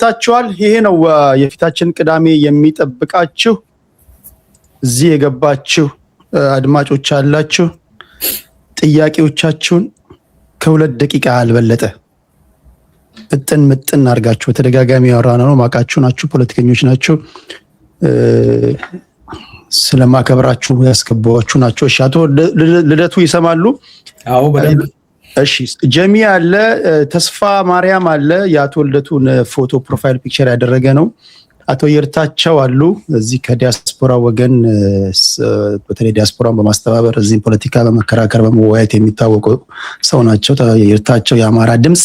ታችኋል። ይሄ ነው የፊታችን ቅዳሜ የሚጠብቃችሁ። እዚህ የገባችሁ አድማጮች አላችሁ። ጥያቄዎቻችሁን ከሁለት ደቂቃ አልበለጠ ምጥን አድርጋችሁ በተደጋጋሚ ያወራነው ነው። ማቃችሁ ናችሁ፣ ፖለቲከኞች ናችሁ፣ ስለማከብራችሁ ያስገባችሁ ናችሁ። እሺ፣ አቶ ልደቱ ይሰማሉ? አዎ በደንብ። እሺ፣ ጀሚ አለ፣ ተስፋ ማርያም አለ። የአቶ ልደቱን ፎቶ ፕሮፋይል ፒክቸር ያደረገ ነው። አቶ ይርታቸው አሉ። እዚህ ከዲያስፖራ ወገን በተለይ ዲያስፖራን በማስተባበር እዚህ ፖለቲካ በመከራከር በመወያየት የሚታወቁ ሰው ናቸው። ይርታቸው የአማራ ድምጽ።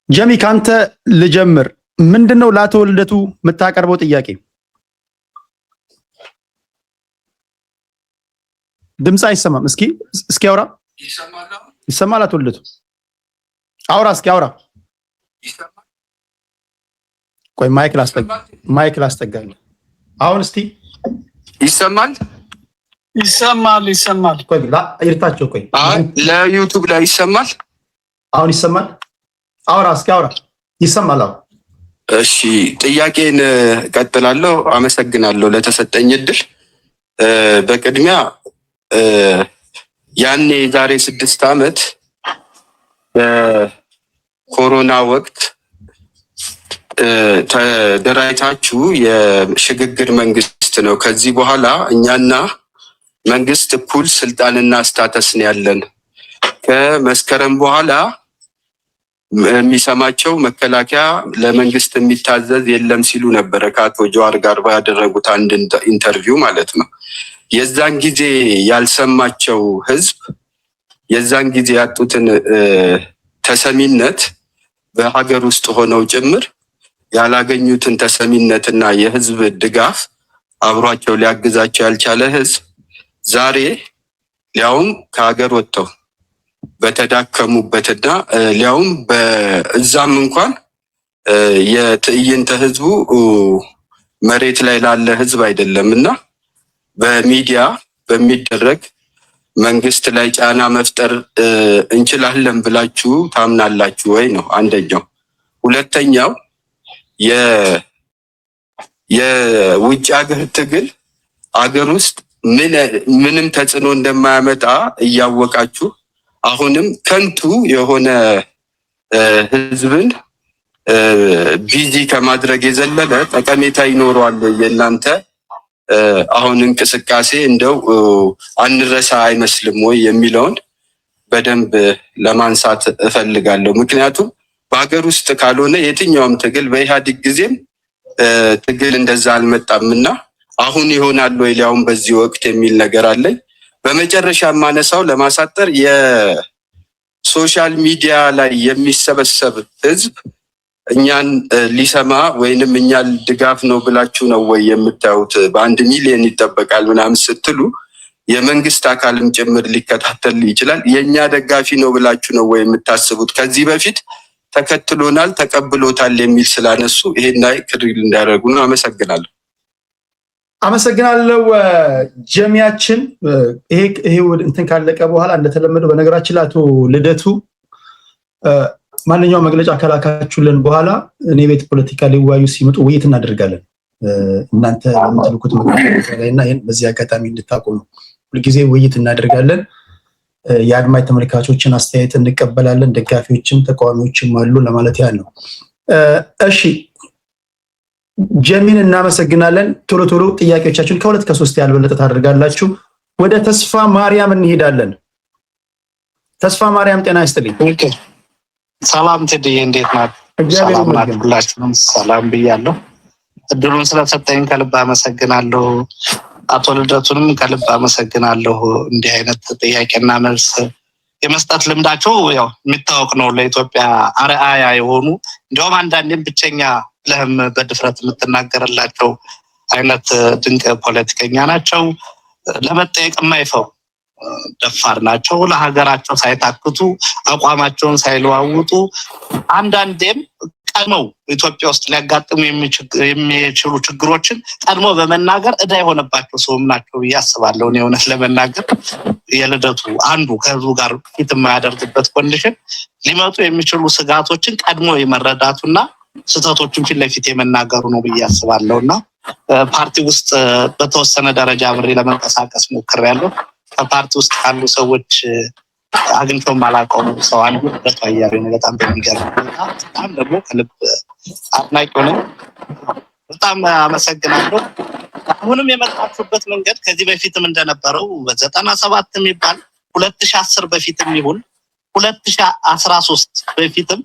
ጀሚ ካንተ ልጀምር። ምንድነው ለአቶ ልደቱ የምታቀርበው ጥያቄ? ድምጽ አይሰማም። እስኪ አውራ። ይሰማል? አቶ ልደቱ አውራ፣ እስኪ አውራ። ቆይ ማይክ ላስጠጋኝ። አሁን እስቲ ይሰማል? ይሰማል። ቆይ ይርታቸው፣ ቆይ ለዩቲዩብ ላይ ይሰማል? አሁን ይሰማል? አውራ፣ እስኪ አውራ። ይሰማል? አሁን እሺ፣ ጥያቄን ቀጥላለሁ። አመሰግናለሁ ለተሰጠኝ እድል። በቅድሚያ ያኔ ዛሬ 6 ዓመት በኮሮና ወቅት ተደራጅታችሁ የሽግግር መንግስት ነው፣ ከዚህ በኋላ እኛና መንግስት እኩል ስልጣንና ስታተስ ነው ያለን፣ ከመስከረም በኋላ የሚሰማቸው መከላከያ ለመንግስት የሚታዘዝ የለም ሲሉ ነበረ ከአቶ ጀዋር ጋር ባደረጉት አንድ ኢንተርቪው ማለት ነው። የዛን ጊዜ ያልሰማቸው ህዝብ የዛን ጊዜ ያጡትን ተሰሚነት በሀገር ውስጥ ሆነው ጭምር ያላገኙትን ተሰሚነትና የህዝብ ድጋፍ አብሯቸው ሊያግዛቸው ያልቻለ ህዝብ ዛሬ ሊያውም ከሀገር ወጥተው በተዳከሙበትና ሊያውም በእዛም እንኳን የትዕይንተ ህዝቡ መሬት ላይ ላለ ህዝብ አይደለም እና በሚዲያ በሚደረግ መንግስት ላይ ጫና መፍጠር እንችላለን ብላችሁ ታምናላችሁ ወይ ነው አንደኛው። ሁለተኛው የውጭ ሀገር ትግል አገር ውስጥ ምንም ተጽዕኖ እንደማያመጣ እያወቃችሁ አሁንም ከንቱ የሆነ ህዝብን ቢዚ ከማድረግ የዘለለ ጠቀሜታ ይኖረዋል የእናንተ አሁን እንቅስቃሴ እንደው አንረሳ አይመስልም ወይ የሚለውን በደንብ ለማንሳት እፈልጋለሁ። ምክንያቱም በሀገር ውስጥ ካልሆነ የትኛውም ትግል በኢህአዴግ ጊዜም ትግል እንደዛ አልመጣምና አሁን ይሆናል ወይ ሊያውም በዚህ ወቅት የሚል ነገር አለኝ። በመጨረሻ የማነሳው ለማሳጠር የሶሻል ሚዲያ ላይ የሚሰበሰብ ህዝብ እኛን ሊሰማ ወይንም እኛን ድጋፍ ነው ብላችሁ ነው ወይ የምታዩት? በ1 ሚሊዮን ይጠበቃል ምናምን ስትሉ የመንግስት አካልም ጭምር ሊከታተል ይችላል። የኛ ደጋፊ ነው ብላችሁ ነው ወይ የምታስቡት? ከዚህ በፊት ተከትሎናል ተቀብሎታል የሚል ስላነሱ ይሄን ላይ ክሪል እንዳደረጉ ነው። አመሰግናለሁ ጀሚያችን። ይሄ እንትን ካለቀ በኋላ እንደተለመደው በነገራችን ላይ አቶ ልደቱ ማንኛውም መግለጫ ከላካችሁልን በኋላ እኔ ቤት ፖለቲካ ሊዋዩ ሲመጡ ውይይት እናደርጋለን። እናንተ የምትልኩት መግለጫ ላይና ይሄን በዚህ አጋጣሚ እንድታውቁ ነው። ሁልጊዜ ውይይት እናደርጋለን። የአድማጭ ተመልካቾችን አስተያየት እንቀበላለን። ደጋፊዎችም ተቃዋሚዎችም አሉ ለማለት ያህል ነው። እሺ ጀሚን እናመሰግናለን። ቶሎ ጥያቄዎቻችሁን ከ2 ከ3 ያልበለጠ ታደርጋላችሁ። ወደ ተስፋ ማርያም እንሄዳለን። ተስፋ ማርያም ጤና ይስጥልኝ። ሰላም ትድዬ፣ እንዴት ናት? ሰላም ናት። ሁላችሁም ሰላም ብያለሁ። እድሉን ስለሰጠኝ ከልብ አመሰግናለሁ። አቶ ልደቱንም ከልብ አመሰግናለሁ። እንዲህ አይነት ጥያቄና መልስ የመስጠት ልምዳቸው ያው የሚታወቅ ነው። ለኢትዮጵያ አርአያ የሆኑ እንዲያውም አንዳንዴም ብቸኛ ለህም በድፍረት የምትናገርላቸው አይነት ድንቅ ፖለቲከኛ ናቸው። ለመጠየቅ የማይፈሩ ደፋር ናቸው። ለሀገራቸው ሳይታክቱ አቋማቸውን ሳይለዋውጡ አንዳንዴም ቀድመው ኢትዮጵያ ውስጥ ሊያጋጥሙ የሚችሉ ችግሮችን ቀድሞ በመናገር እዳ የሆነባቸው ሰውም ናቸው ብዬ አስባለሁ። እኔ እውነት ለመናገር የልደቱ አንዱ ከህዝቡ ጋር ፊት የማያደርግበት ኮንዲሽን ሊመጡ የሚችሉ ስጋቶችን ቀድሞ የመረዳቱና ስህተቶችን ፊት ለፊት የመናገሩ ነው ብዬ አስባለሁና ፓርቲ ውስጥ በተወሰነ ደረጃ አብሬ ለመንቀሳቀስ ሞክሬያለሁ። ከፓርቲ ውስጥ ካሉ ሰዎች አግኝቶም አላውቀውም ሰው አንዱ በታያሪ ነው። በጣም በሚገርም ሁኔታ በጣም ደግሞ ከልብ አድናቂው ነኝ። በጣም አመሰግናለሁ። አሁንም የመጣችሁበት መንገድ ከዚህ በፊትም እንደነበረው በ97 የሚባል 2010 በፊትም ይሁን 2013 በፊትም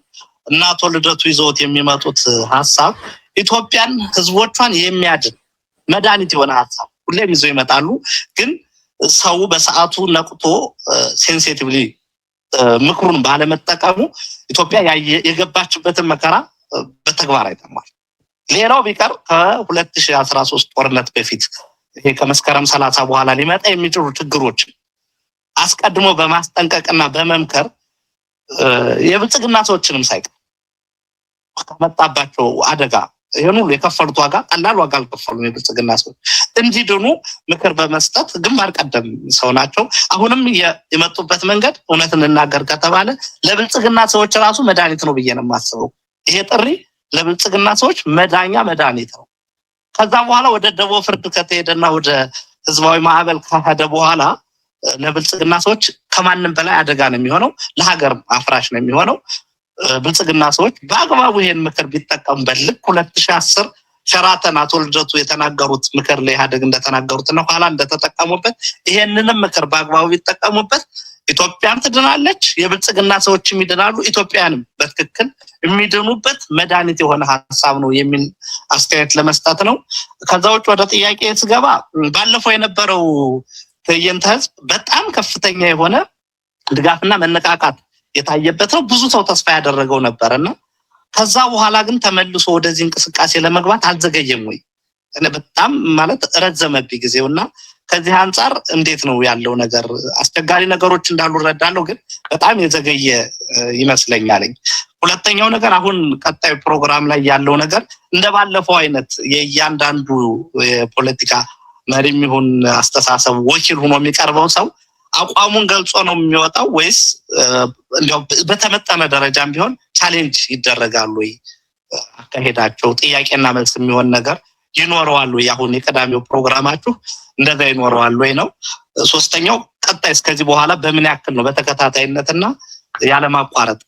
እና አቶ ልደቱ ይዘውት የሚመጡት ሐሳብ ኢትዮጵያን ህዝቦቿን የሚያድን መድኃኒት የሆነ ሐሳብ ሁሌም ይዘው ይመጣሉ። ግን ሰው በሰዓቱ ነቅቶ ሴንሲቲቭሊ ምክሩን ባለመጠቀሙ ኢትዮጵያ የገባችበትን መከራ በተግባር አይተማል። ሌላው ቢቀር ከ2013 ጦርነት በፊት ይሄ ከመስከረም 30 በኋላ ሊመጣ የሚችሉ ችግሮች አስቀድሞ በማስጠንቀቅና በመምከር የብልጽግና ሰዎችንም ሳይቀር ከመጣባቸው አደጋ ይሄን ሁሉ የከፈሉት ዋጋ ቀላል ዋጋ አልከፈሉም። የብልጽግና ሰዎች እንዲድኑ ምክር በመስጠት ግንባር ቀደም ሰው ናቸው። አሁንም የመጡበት መንገድ እውነት እንናገር ከተባለ ለብልጽግና ሰዎች ራሱ መድኃኒት ነው ብዬ ነው የማስበው። ይሄ ጥሪ ለብልጽግና ሰዎች መዳኛ መድኃኒት ነው። ከዛ በኋላ ወደ ደቦ ፍርድ ከተሄደና ወደ ህዝባዊ ማዕበል ከሄደ በኋላ ለብልጽግና ሰዎች ከማንም በላይ አደጋ ነው የሚሆነው፣ ለሀገር አፍራሽ ነው የሚሆነው። ብልጽግና ሰዎች በአግባቡ ይሄን ምክር ቢጠቀሙበት ልክ 2010 ሸራተን አቶ ልደቱ የተናገሩት ምክር ለኢህአዴግ እንደተናገሩት ነው ኋላ እንደተጠቀሙበት ይሄንንም ምክር በአግባቡ ቢጠቀሙበት ኢትዮጵያም ትድናለች፣ የብልጽግና ሰዎችም ይድናሉ፣ ኢትዮጵያንም በትክክል የሚድኑበት መድኃኒት የሆነ ሐሳብ ነው የሚል አስተያየት ለመስጠት ነው። ከዛ ውጭ ወደ ጥያቄ ስገባ ባለፈው የነበረው ትዕይንተ ህዝብ በጣም ከፍተኛ የሆነ ድጋፍና መነቃቃት የታየበት ነው። ብዙ ሰው ተስፋ ያደረገው ነበርና ከዛ በኋላ ግን ተመልሶ ወደዚህ እንቅስቃሴ ለመግባት አልዘገየም ወይ? እኔ በጣም ማለት ረዘመብኝ ጊዜውና ከዚህ አንፃር እንዴት ነው ያለው ነገር? አስቸጋሪ ነገሮች እንዳሉ እረዳለሁ፣ ግን በጣም የዘገየ ይመስለኛል። ሁለተኛው ነገር አሁን ቀጣይ ፕሮግራም ላይ ያለው ነገር እንደባለፈው አይነት የእያንዳንዱ የፖለቲካ መሪም ይሁን አስተሳሰብ ወኪል ሆኖ የሚቀርበው ሰው አቋሙን ገልጾ ነው የሚወጣው ወይስ እንዲያው በተመጠነ ደረጃም ቢሆን ቻሌንጅ ይደረጋሉ ወይ? አካሄዳቸው ጥያቄና መልስ የሚሆን ነገር ይኖረዋል ወይ? አሁን የቀዳሚው ፕሮግራማችሁ እንደዛ ይኖረዋል ወይ ነው። ሶስተኛው ቀጣይ እስከዚህ በኋላ በምን ያክል ነው በተከታታይነትና ያለማቋረጥ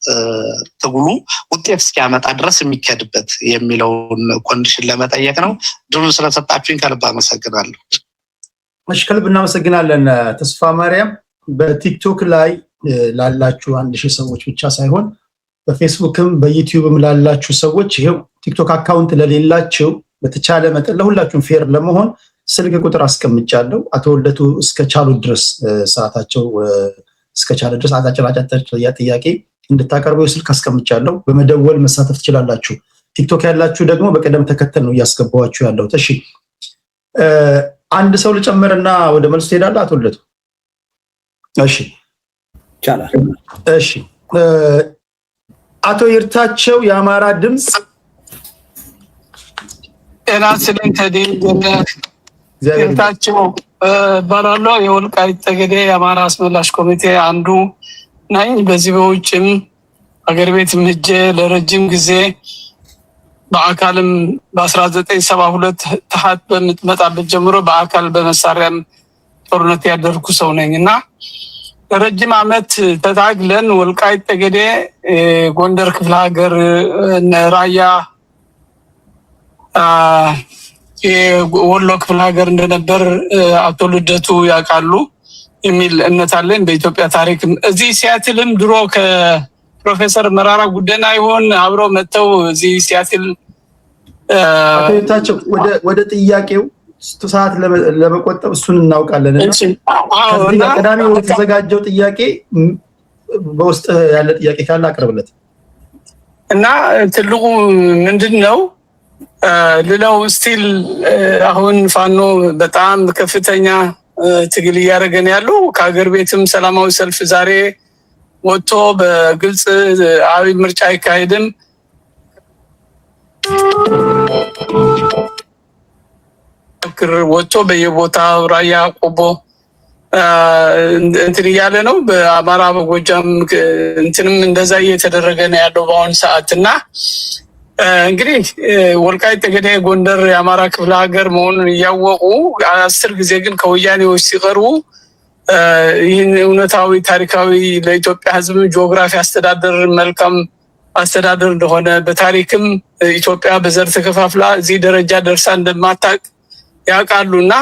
ትግሉ ውጤት እስኪያመጣ ድረስ የሚከድበት የሚለውን ኮንዲሽን ለመጠየቅ ነው። ድሉን ስለሰጣችሁኝ ከልብ አመሰግናለሁ። እሺ፣ ከልብ እናመሰግናለን። ተስፋ ማርያም በቲክቶክ ላይ ላላችሁ 1000 ሰዎች ብቻ ሳይሆን በፌስቡክም በዩቲዩብም ላላችሁ ሰዎች ይሄው ቲክቶክ አካውንት ለሌላችሁ በተቻለ መጠን ለሁላችሁም ፌር ለመሆን ስልክ ቁጥር አስቀምጫለሁ። አቶ ልደቱ እስከቻሉ ድረስ ሰዓታቸው እስከቻለ ድረስ አጫጭር ጥያቄ እንድታቀርቡ ስልክ አስቀምጫለሁ። በመደወል መሳተፍ ትችላላችሁ። ቲክቶክ ያላችሁ ደግሞ በቀደም ተከተል ነው እያስገባዋችሁ ያለው። እሺ፣ አንድ ሰው ልጨምርና ወደ መልስ ትሄዳለህ አቶ ልደቱ? እሺ ይቻላል። እሺ፣ አቶ ይርታቸው የአማራ ድምጽ እናስልን ተዲል ይርታቸው ባላለው የወልቃይት ጠገዴ የአማራ አስመላሽ ኮሚቴ አንዱ ነኝ። በዚህ በውጭም አገር ቤት ሄጄ ለረጅም ጊዜ በአካልም በ1972 ተሐት በምትመጣበት ጀምሮ በአካል በመሳሪያም ጦርነት ያደርኩ ሰው ነኝ እና ለረጅም ዓመት ተታግለን ወልቃይት ጠገዴ፣ ጎንደር ክፍለ ሀገር፣ ራያ፣ የወሎ ክፍለ ሀገር እንደነበር አቶ ልደቱ ያውቃሉ የሚል እምነት አለን። በኢትዮጵያ ታሪክ እዚህ ሲያትልም ድሮ ከፕሮፌሰር መራራ ጉደና ይሆን አብረው መጥተው እዚህ ሲያትል አቶ ይርታቸው ወደ ጥያቄው ሰዓት ለመቆጠብ እሱን እናውቃለን እና ቀዳሚ ወደ ተዘጋጀው ጥያቄ በውስጥ ያለ ጥያቄ ካለ አቅርብለት እና ትልቁ ምንድነው ሌላው ስቲል አሁን ፋኖ በጣም ከፍተኛ ትግል እያደረገ ነው ያለው። ከሀገር ቤትም ሰላማዊ ሰልፍ ዛሬ ወጥቶ በግልጽ አብይ ምርጫ አይካሄድም ወጥቶ በየቦታው ራያ ቆቦ እንትን እያለ ነው። በአማራ በጎጃም እንትንም እንደዛ እየተደረገ ነው ያለው በአሁን ሰዓት እና እንግዲህ ወልቃይት ጠገዴ ጎንደር የአማራ ክፍለ ሀገር መሆኑን እያወቁ 10 ጊዜ ግን ከወያኔዎች ሲቀርቡ ይህን እውነታዊ ታሪካዊ ለኢትዮጵያ ሕዝብ ጂኦግራፊ አስተዳደር መልካም አስተዳደር እንደሆነ በታሪክም ኢትዮጵያ በዘር ተከፋፍላ እዚህ ደረጃ ደርሳ እንደማታውቅ ያውቃሉና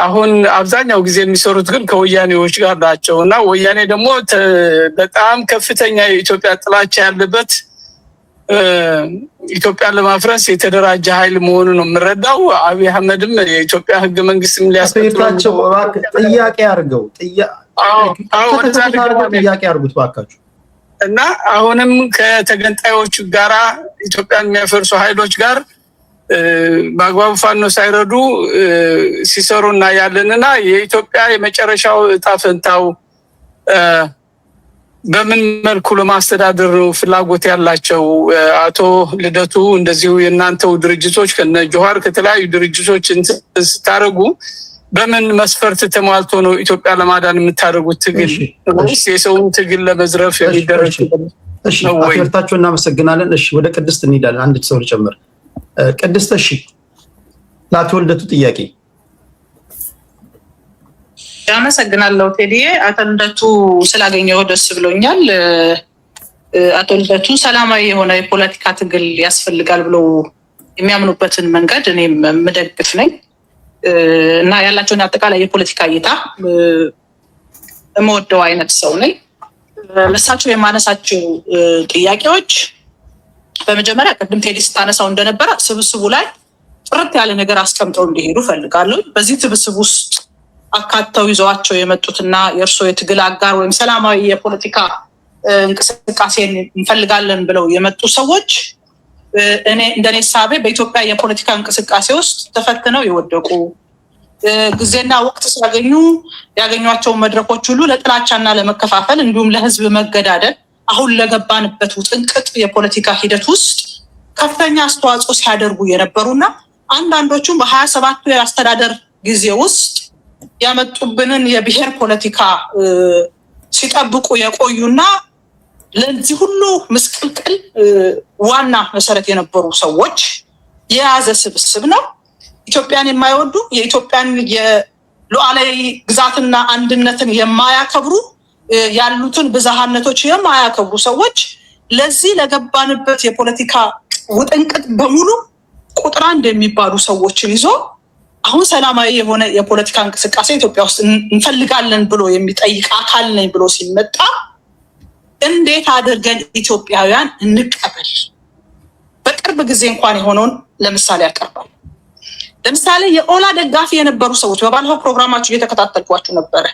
አሁን አብዛኛው ጊዜ የሚሰሩት ግን ከወያኔዎች ጋር ናቸው እና ወያኔ ደግሞ በጣም ከፍተኛ የኢትዮጵያ ጥላቻ ያለበት ኢትዮጵያን ለማፍረስ የተደራጀ ኃይል መሆኑን ነው የምረዳው። አብይ አህመድም የኢትዮጵያ ህገ መንግስትም ሊያስቀጥላቸው ጥያቄ አድርገው ጥያቄ አድርጉት ባካችሁ እና አሁንም ከተገንጣዮች ጋራ ኢትዮጵያን የሚያፈርሱ ኃይሎች ጋር በአግባቡ ፋኖ ሳይረዱ ሲሰሩ እና ያለንና የኢትዮጵያ የመጨረሻው እጣ ፈንታው በምን መልኩ ለማስተዳደር ነው ፍላጎት ያላቸው? አቶ ልደቱ እንደዚሁ የእናንተው ድርጅቶች ከነ ጆሃር ከተለያዩ ድርጅቶች ስታደርጉ በምን መስፈርት ተሟልቶ ነው ኢትዮጵያ ለማዳን የምታደርጉት ትግል ወይስ የሰውን ትግል ለመዝረፍ የሚደረግ ነው ወይ? አቶ እናመሰግናለን። እሺ ወደ ቅድስት እንሄዳለን። አንድ ሰው ልጨምር። ቅድስት እሺ ለአቶ ልደቱ ጥያቄ። አመሰግናለሁ ቴዲዬ። አቶ ልደቱ ስላገኘው ደስ ብሎኛል። አቶ ልደቱ ሰላማዊ የሆነ የፖለቲካ ትግል ያስፈልጋል ብለው የሚያምኑበትን መንገድ እኔም የምደግፍ ነኝ እና ያላቸውን አጠቃላይ የፖለቲካ እይታ የምወደው አይነት ሰው ነኝ። ለሳቸው የማነሳቸው ጥያቄዎች በመጀመሪያ ቅድም ቴዲ ስታነሳው እንደነበረ ስብስቡ ላይ ጥርት ያለ ነገር አስቀምጠው እንዲሄዱ ፈልጋለሁ። በዚህ ስብስብ ውስጥ አካተው ይዘዋቸው የመጡትና የእርሶ የትግል አጋር ወይም ሰላማዊ የፖለቲካ እንቅስቃሴን እንፈልጋለን ብለው የመጡ ሰዎች እንደኔ ሳቤ በኢትዮጵያ የፖለቲካ እንቅስቃሴ ውስጥ ተፈትነው የወደቁ ጊዜና ወቅት ሲያገኙ ያገኟቸውን መድረኮች ሁሉ ለጥላቻና ለመከፋፈል እንዲሁም ለህዝብ መገዳደል አሁን ለገባንበት ውጥንቅጥ የፖለቲካ ሂደት ውስጥ ከፍተኛ አስተዋጽኦ ሲያደርጉ የነበሩና አንዳንዶቹም በ27ቱ የአስተዳደር ጊዜ ውስጥ ያመጡብንን የብሔር ፖለቲካ ሲጠብቁ የቆዩና ለዚህ ሁሉ ምስቅልቅል ዋና መሰረት የነበሩ ሰዎች የያዘ ስብስብ ነው። ኢትዮጵያን የማይወዱ የኢትዮጵያን የሉዓላዊ ግዛትና አንድነትን የማያከብሩ ያሉትን ብዝሃነቶች የማያከብሩ ሰዎች ለዚህ ለገባንበት የፖለቲካ ውጥንቅጥ በሙሉ ቁጥር አንድ የሚባሉ ሰዎችን ይዞ አሁን ሰላማዊ የሆነ የፖለቲካ እንቅስቃሴ ኢትዮጵያ ውስጥ እንፈልጋለን ብሎ የሚጠይቅ አካል ነኝ ብሎ ሲመጣ እንዴት አድርገን ኢትዮጵያውያን እንቀበል? በቅርብ ጊዜ እንኳን የሆነውን ለምሳሌ ያቀርባል። ለምሳሌ የኦላ ደጋፊ የነበሩ ሰዎች በባለፈው ፕሮግራማችሁ እየተከታተልኳችሁ ነበረ።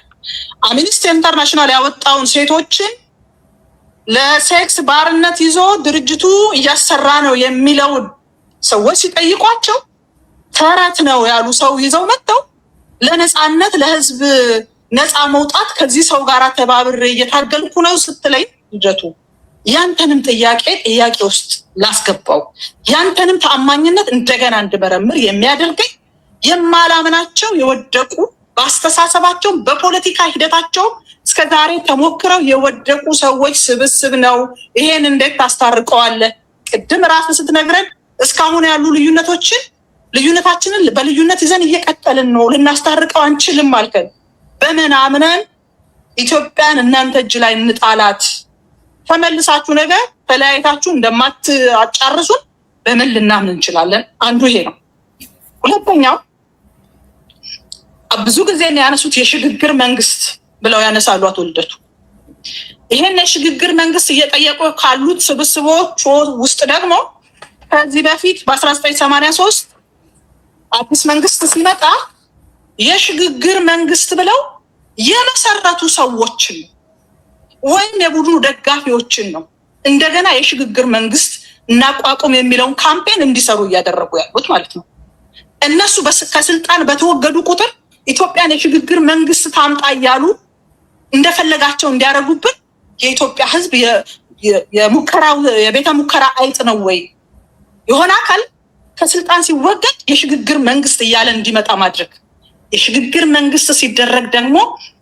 አምነስቲ ኢንተርናሽናል ያወጣውን ሴቶችን ለሴክስ ባርነት ይዞ ድርጅቱ እያሰራ ነው የሚለውን ሰዎች ሲጠይቋቸው ተረት ነው ያሉ ሰው ይዘው መጥተው ለነፃነት ለህዝብ ነፃ መውጣት ከዚህ ሰው ጋር ተባብሬ እየታገልኩ ነው ስትለኝ ልደቱ ያንተንም ጥያቄ ውስጥ ላስገባው ያንተንም ተአማኝነት እንደገና እንድመረምር የሚያደርገኝ የማላምናቸው የወደቁ በአስተሳሰባቸው በፖለቲካ ሂደታቸው እስከዛሬ ተሞክረው የወደቁ ሰዎች ስብስብ ነው። ይሄን እንዴት ታስታርቀዋለህ? ቅድም ራስህ ስትነግረን እስካሁን ያሉ ልዩነታችንን በልዩነት ይዘን እየቀጠልን ነው፣ ልናስታርቀው አንችልም አልከን። በምን አምነን ኢትዮጵያን እናንተ እጅ ላይ እንጣላት? ተመልሳችሁ ነገር ተለያይታችሁ እንደማትአጫርሱን በምን ልናምን እንችላለን? አንዱ ይሄ ነው። ሁለተኛው ብዙ ጊዜ ያነሱት የሽግግር መንግስት ብለው ያነሳሉ አቶ ልደቱ። ይሄን የሽግግር መንግስት እየጠየቁ ካሉት ስብስቦች ውስጥ ደግሞ ከዚህ በፊት በ1983 አዲስ መንግስት ሲመጣ የሽግግር መንግስት ብለው የመሰረቱ ሰዎችን ወይም የቡድኑ ደጋፊዎችን ነው እንደገና የሽግግር መንግስት እናቋቁም የሚለውን ካምፔን እንዲሰሩ እያደረጉ ያሉት ማለት ነው። እነሱ ከስልጣን በተወገዱ ቁጥር ኢትዮጵያን የሽግግር መንግስት ታምጣ እያሉ እንደፈለጋቸው እንዲያደርጉብን የኢትዮጵያ ህዝብ የቤተ ሙከራ አይጥ ነው ወይ? የሆነ አካል ከስልጣን ሲወገድ የሽግግር መንግስት እያለ እንዲመጣ ማድረግ። የሽግግር መንግስት ሲደረግ ደግሞ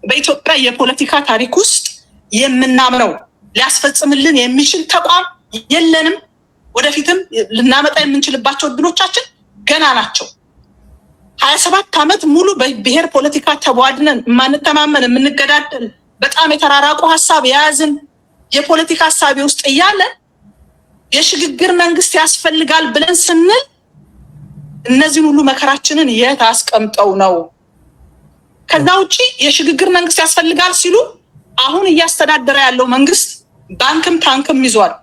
በኢትዮጵያ የፖለቲካ ታሪክ ውስጥ የምናምነው ሊያስፈጽምልን የሚችል ተቋም የለንም። ወደፊትም ልናመጣ የምንችልባቸው እድሎቻችን ገና ናቸው። 27 ዓመት ሙሉ በብሔር ፖለቲካ ተቧድነን ማንተማመን የምንገዳደል በጣም የተራራቁ ሐሳብ የያዝን የፖለቲካ ሐሳብ ውስጥ እያለን የሽግግር መንግስት ያስፈልጋል ብለን ስንል እነዚህን ሁሉ መከራችንን የት አስቀምጠው ነው? ከዛ ውጪ የሽግግር መንግስት ያስፈልጋል ሲሉ አሁን እያስተዳደረ ያለው መንግስት ባንክም ታንክም ይዟል።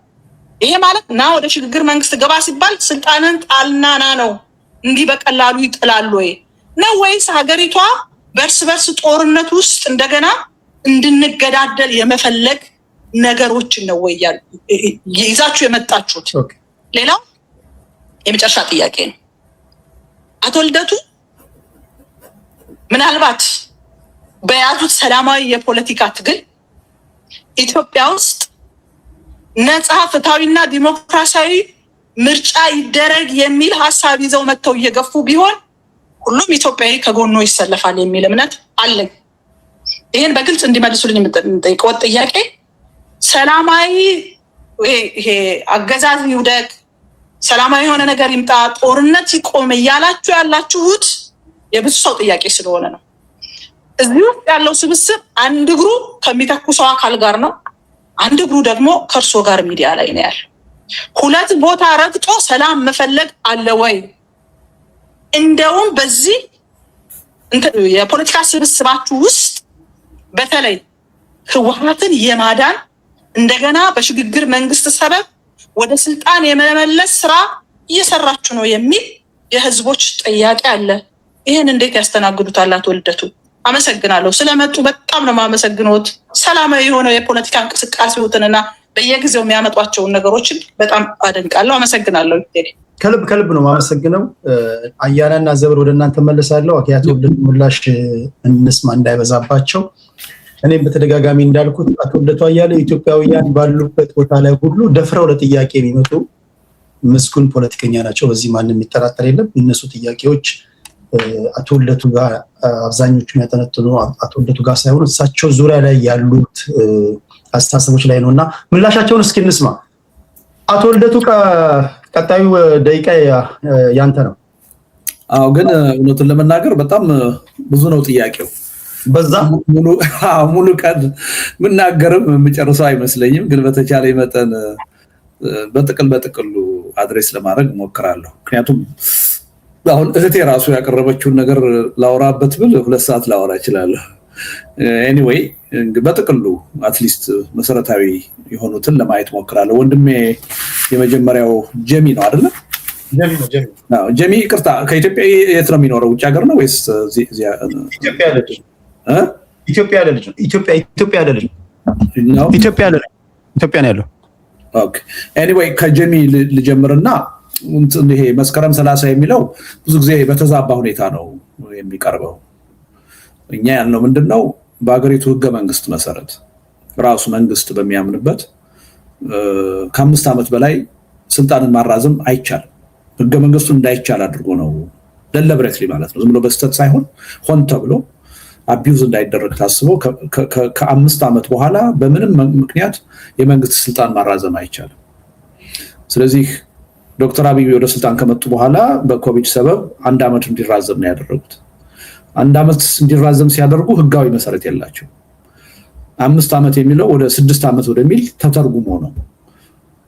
ይሄ ማለት ና ወደ ሽግግር መንግስት ገባ ሲባል ስልጣንን ጣልናና ነው እንዲህ በቀላሉ ይጥላሉ ወይ ነው ወይስ ሀገሪቷ በርስ በርስ ጦርነት ውስጥ እንደገና እንድንገዳደል የመፈለግ ነገሮችን ነው ወይ ይዛችሁ የመጣችሁት? ሌላው የመጨረሻ ጥያቄ ነው። አቶ ልደቱ ምናልባት በያዙት ሰላማዊ የፖለቲካ ትግል ኢትዮጵያ ውስጥ ነፃ ፍትሃዊና ዲሞክራሲያዊ ምርጫ ይደረግ የሚል ሀሳብ ይዘው መጥተው እየገፉ ቢሆን ሁሉም ኢትዮጵያዊ ከጎኖ ይሰለፋል የሚል እምነት አለኝ። ይህን በግልጽ እንዲመልሱልኝ የምጠይቀው ጥያቄ ሰላማዊ ይሄ አገዛዝ ይውደቅ፣ ሰላማዊ የሆነ ነገር ይምጣ፣ ጦርነት ይቆም እያላችሁ ያላችሁት የብዙ ሰው ጥያቄ ስለሆነ ነው። እዚህ ውስጥ ያለው ስብስብ አንድ እግሩ ከሚተኩሰው አካል ጋር ነው፣ አንድ እግሩ ደግሞ ከእርሶ ጋር ሚዲያ ላይ ነው ያለው። ሁለት ቦታ ረግጦ ሰላም መፈለግ አለ ወይ? እንደውም በዚህ የፖለቲካ ስብስባችሁ ውስጥ በተለይ ህወሓትን የማዳን እንደገና በሽግግር መንግስት ሰበብ ወደ ስልጣን የመመለስ ስራ እየሰራችሁ ነው የሚል የህዝቦች ጥያቄ አለ። ይህን እንዴት ያስተናግዱታል? አቶ ልደቱ አመሰግናለሁ ስለመጡ። በጣም ነው የማመሰግነዎት። ሰላማዊ የሆነው የፖለቲካ እንቅስቃሴዎትንና በየጊዜው የሚያመጧቸውን ነገሮችን በጣም አደንቃለሁ። አመሰግናለሁ። ከልብ ነው የማመሰግነው። አያናና ዘብር ወደ እናንተ መለሳለሁ። አቶ ልደቱ ምላሽ እንስማ እንዳይበዛባቸው። እኔም በተደጋጋሚ እንዳልኩት አቶ ልደቱ አያሌው ኢትዮጵያውያን ባሉበት ቦታ ላይ ሁሉ ደፍረው ለጥያቄ የሚመጡ ምስጉን ፖለቲከኛ ናቸው። በዚህ ማንም የሚጠራጠር የለም። የሚነሱ ጥያቄዎች አቶ ልደቱ ጋር አብዛኞቹ የሚያጠነጥኑ አቶ ልደቱ ጋር ሳይሆን እሳቸው ዙሪያ ላይ ያሉት አስተሳሰቦች ላይ ነው እና ምላሻቸውን እስኪ እንስማ። አቶ ልደቱ ቀጣዩ ደቂቃ ያንተ ነው። አዎ፣ ግን እውነቱን ለመናገር በጣም ብዙ ነው ጥያቄው። በዛ ሙሉ ቀን ምናገርም የምጨርሰው አይመስለኝም። ግን በተቻለ መጠን በጥቅሉ አድሬስ ለማድረግ ሞክራለሁ። ምክንያቱም አሁን እህቴ ራሱ ያቀረበችውን ነገር ላወራበት ብል 2 ሰዓት ላወራ እችላለሁ። ኤኒዌይ በጥቅሉ አትሊስት መሰረታዊ የሆኑትን ለማየት ሞክራለሁ። ወንድሜ የመጀመሪያው ጀሚ ነው አይደል? ጀሚ ይቅርታ፣ ከኢትዮጵያ የት ነው የሚኖረው? ውጭ ሀገር ነው ወይስ ኢትዮጵያ ያለች? ኢትዮጵያ ነው ያለው። ኦኬ ኤኒዌይ ከጀሚ ልጀምርና ይሄ መስከረም 30 የሚለው ብዙ ጊዜ በተዛባ ሁኔታ ነው የሚቀርበው። እኛ ያልነው ምንድነው በአገሪቱ ህገ መንግስት መሰረት ራሱ መንግስት በሚያምንበት ከ5 ዓመት በላይ ስልጣንን ማራዘም አይቻልም። ህገ መንግስቱ እንዳይቻል አድርጎ ነው ደለብሬትሊ ማለት ነው። ዝም ብሎ በስተት ሳይሆን ሆን ተብሎ አቢዩዝ እንዳይደረግ ታስቦ ከ5 ዓመት በኋላ በምንም ምክንያት የመንግስት ስልጣን ማራዘም አይቻልም። ስለዚህ ዶክተር አብይ ወደ ስልጣን ከመጡ በኋላ በኮቪድ ሰበብ 1 ዓመት እንዲራዘም ነው ያደረጉት። 1 ዓመት እንዲራዘም ሲያደርጉ ህጋዊ መሰረት የላቸው። 5 ዓመት የሚለው ወደ 6 ዓመት ወደሚል ተተርጉሞ ነው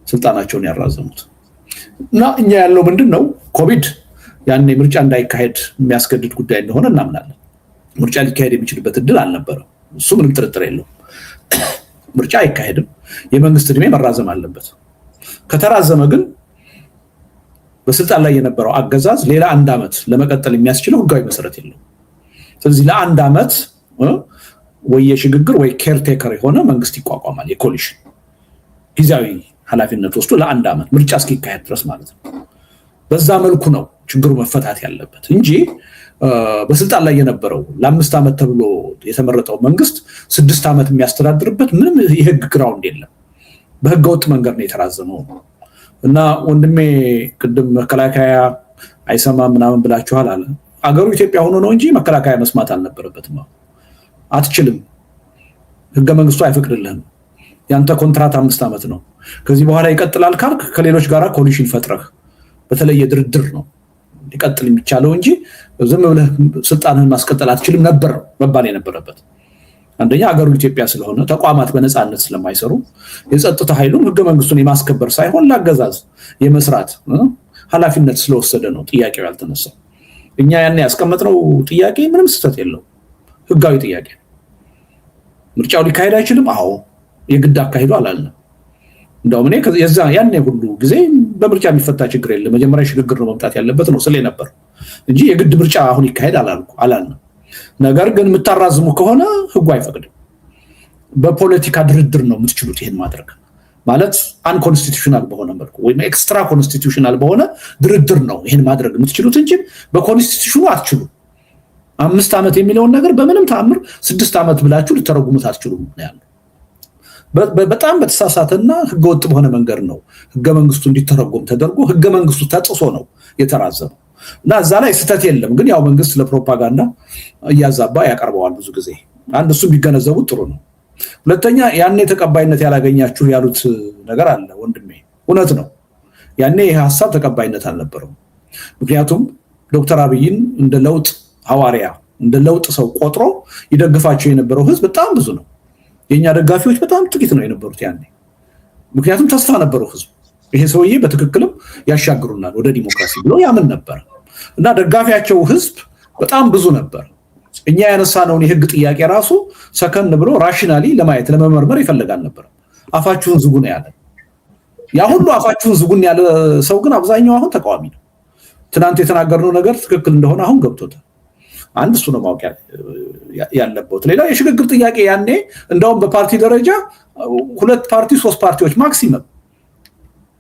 ስልጣናቸውን ያራዘሙት። እና እኛ ያለው ምንድነው ኮቪድ ያኔ ምርጫ እንዳይካሄድ የሚያስገድድ ጉዳይ እንደሆነ እናምናለን። ምርጫ ሊካሄድ የሚችልበት እድል አልነበረም። እሱ ምንም ጥርጥር የለውም። ምርጫ አይካሄድም። የመንግስት እድሜ መራዘም አለበት። ከተራዘመ ግን በስልጣን ላይ የነበረው አገዛዝ ሌላ 1 ዓመት ለመቀጠል የሚያስችለው ህጋዊ መሰረት የለውም። ስለዚህ ለ1 ዓመት ወይ የሽግግር ወይ ኬርቴከር የሆነ መንግስት ይቋቋማል። የኮሊሽን ጊዜያዊ ኃላፊነት ወስዶ ለ1 ዓመት ምርጫ እስኪካሄድ ድረስ ማለት ነው። በዛ መልኩ ነው ችግሩ መፈታት ያለበት እንጂ በስልጣን ላይ የነበረው ለ5 ዓመት ተብሎ የተመረጠው መንግስት 6 ዓመት የሚያስተዳድርበት ምንም የህግ ግራውንድ የለም። በህገ ወጥ መንገድ ነው የተራዘመው። እና ወንድሜ ቅድም መከላከያ አይሰማም ምናምን ብላችኋል አለ። አገሩ ኢትዮጵያ ሆኖ ነው እንጂ መከላከያ መስማት አልነበረበትም። አትችልም፣ ህገ መንግስቱ አይፈቅድልህም። ያንተ ኮንትራት 5 ዓመት ነው። ከዚህ በኋላ ይቀጥላል ካልክ ከሌሎች ጋራ ኮሊሽን ፈጥረህ በተለየ ድርድር ነው ሊቀጥል የሚቻለው እንጂ ዝም ብለህ ስልጣንህን ማስቀጠል አትችልም ነበር መባል የነበረበት። አንደኛ ሀገሩ ኢትዮጵያ ስለሆነ ተቋማት በነፃነት ስለማይሰሩ የጸጥታ ኃይሉን ህገ መንግስቱን የማስከበር ሳይሆን ለአገዛዝ የመስራት ኃላፊነት ስለወሰደ ነው ጥያቄው ያልተነሳው። እኛ ያኔ ያስቀመጥነው ጥያቄ ምንም ስህተት የለው፣ ህጋዊ ጥያቄ። ምርጫው ሊካሄድ አይችልም? አዎ የግድ አካሂዱ አላልንም። እንደውም እኔ ያኔ ሁሉ ጊዜ በምርጫ የሚፈታ ችግር የለም መጀመሪያ ሽግግር ነው መምጣት ያለበት ነው ስለ ነበር እንጂ የግድ ምርጫ አሁን ይካሄድ አላልንም። ነገር ግን የምታራዝሙ ከሆነ ህጉ አይፈቅድም። በፖለቲካ ድርድር ነው የምትችሉት ይሄን ማድረግ ማለት አንኮንስቲቱሽናል በሆነ መልኩ ወይም ኤክስትራ ኮንስቲቱሽናል በሆነ ድርድር ነው ይሄን ማድረግ የምትችሉት እንጂ በኮንስቲቱሽኑ አትችሉም። 5 ዓመት የሚለውን ነገር በምንም ተአምር 6 ዓመት ብላችሁ ልትተረጉሙት አትችሉም ያለው። በጣም በተሳሳተና ህገወጥ በሆነ መንገድ ነው ህገ መንግስቱ እንዲተረጎም ተደርጎ ህገ መንግስቱ ተጥሶ ነው የተራዘመው እና እዛ ላይ ስህተት የለም። ግን ያው መንግስት ለፕሮፓጋንዳ እያዛባ ያቀርበዋል ብዙ ጊዜ። አንድ እሱ ቢገነዘቡት ጥሩ ነው። ሁለተኛ ያኔ ተቀባይነት ያላገኛችሁ ያሉት ነገር አለ ወንድሜ፣ እውነት ነው። ያኔ ይሄ ሐሳብ ተቀባይነት አልነበረው። ምክንያቱም ዶክተር አብይን እንደ ለውጥ ሐዋርያ እንደ ለውጥ ሰው ቆጥሮ ይደግፋቸው የነበረው ህዝብ በጣም ብዙ ነው። የኛ ደጋፊዎች በጣም ጥቂት ነው የነበሩት ያኔ። ምክንያቱም ተስፋ ነበረው ህዝብ ይሄ ሰውዬ በትክክልም ያሻግሩናል ወደ ዲሞክራሲ ብሎ ያምን ነበር እና ደጋፊያቸው ህዝብ በጣም ብዙ ነበር። እኛ ያነሳነውን የህግ ጥያቄ ራሱ ሰከን ብሎ ራሽናሊ ለማየት ለመመርመር ይፈልጋል ነበር። አፋችሁን ዝጉን ያለ ያ ሁሉ አፋችሁን ዝጉን ያለ ሰው ግን አብዛኛው አሁን ተቃዋሚ ነው። ትናንት የተናገርነው ነገር ትክክል እንደሆነ አሁን ገብቶታል። አንድ እሱ ነው ማወቅ ያለበት። ሌላ የሽግግር ጥያቄ ያኔ እንደውም በፓርቲ ደረጃ 2 ፓርቲ 3 ፓርቲዎች ማክሲመም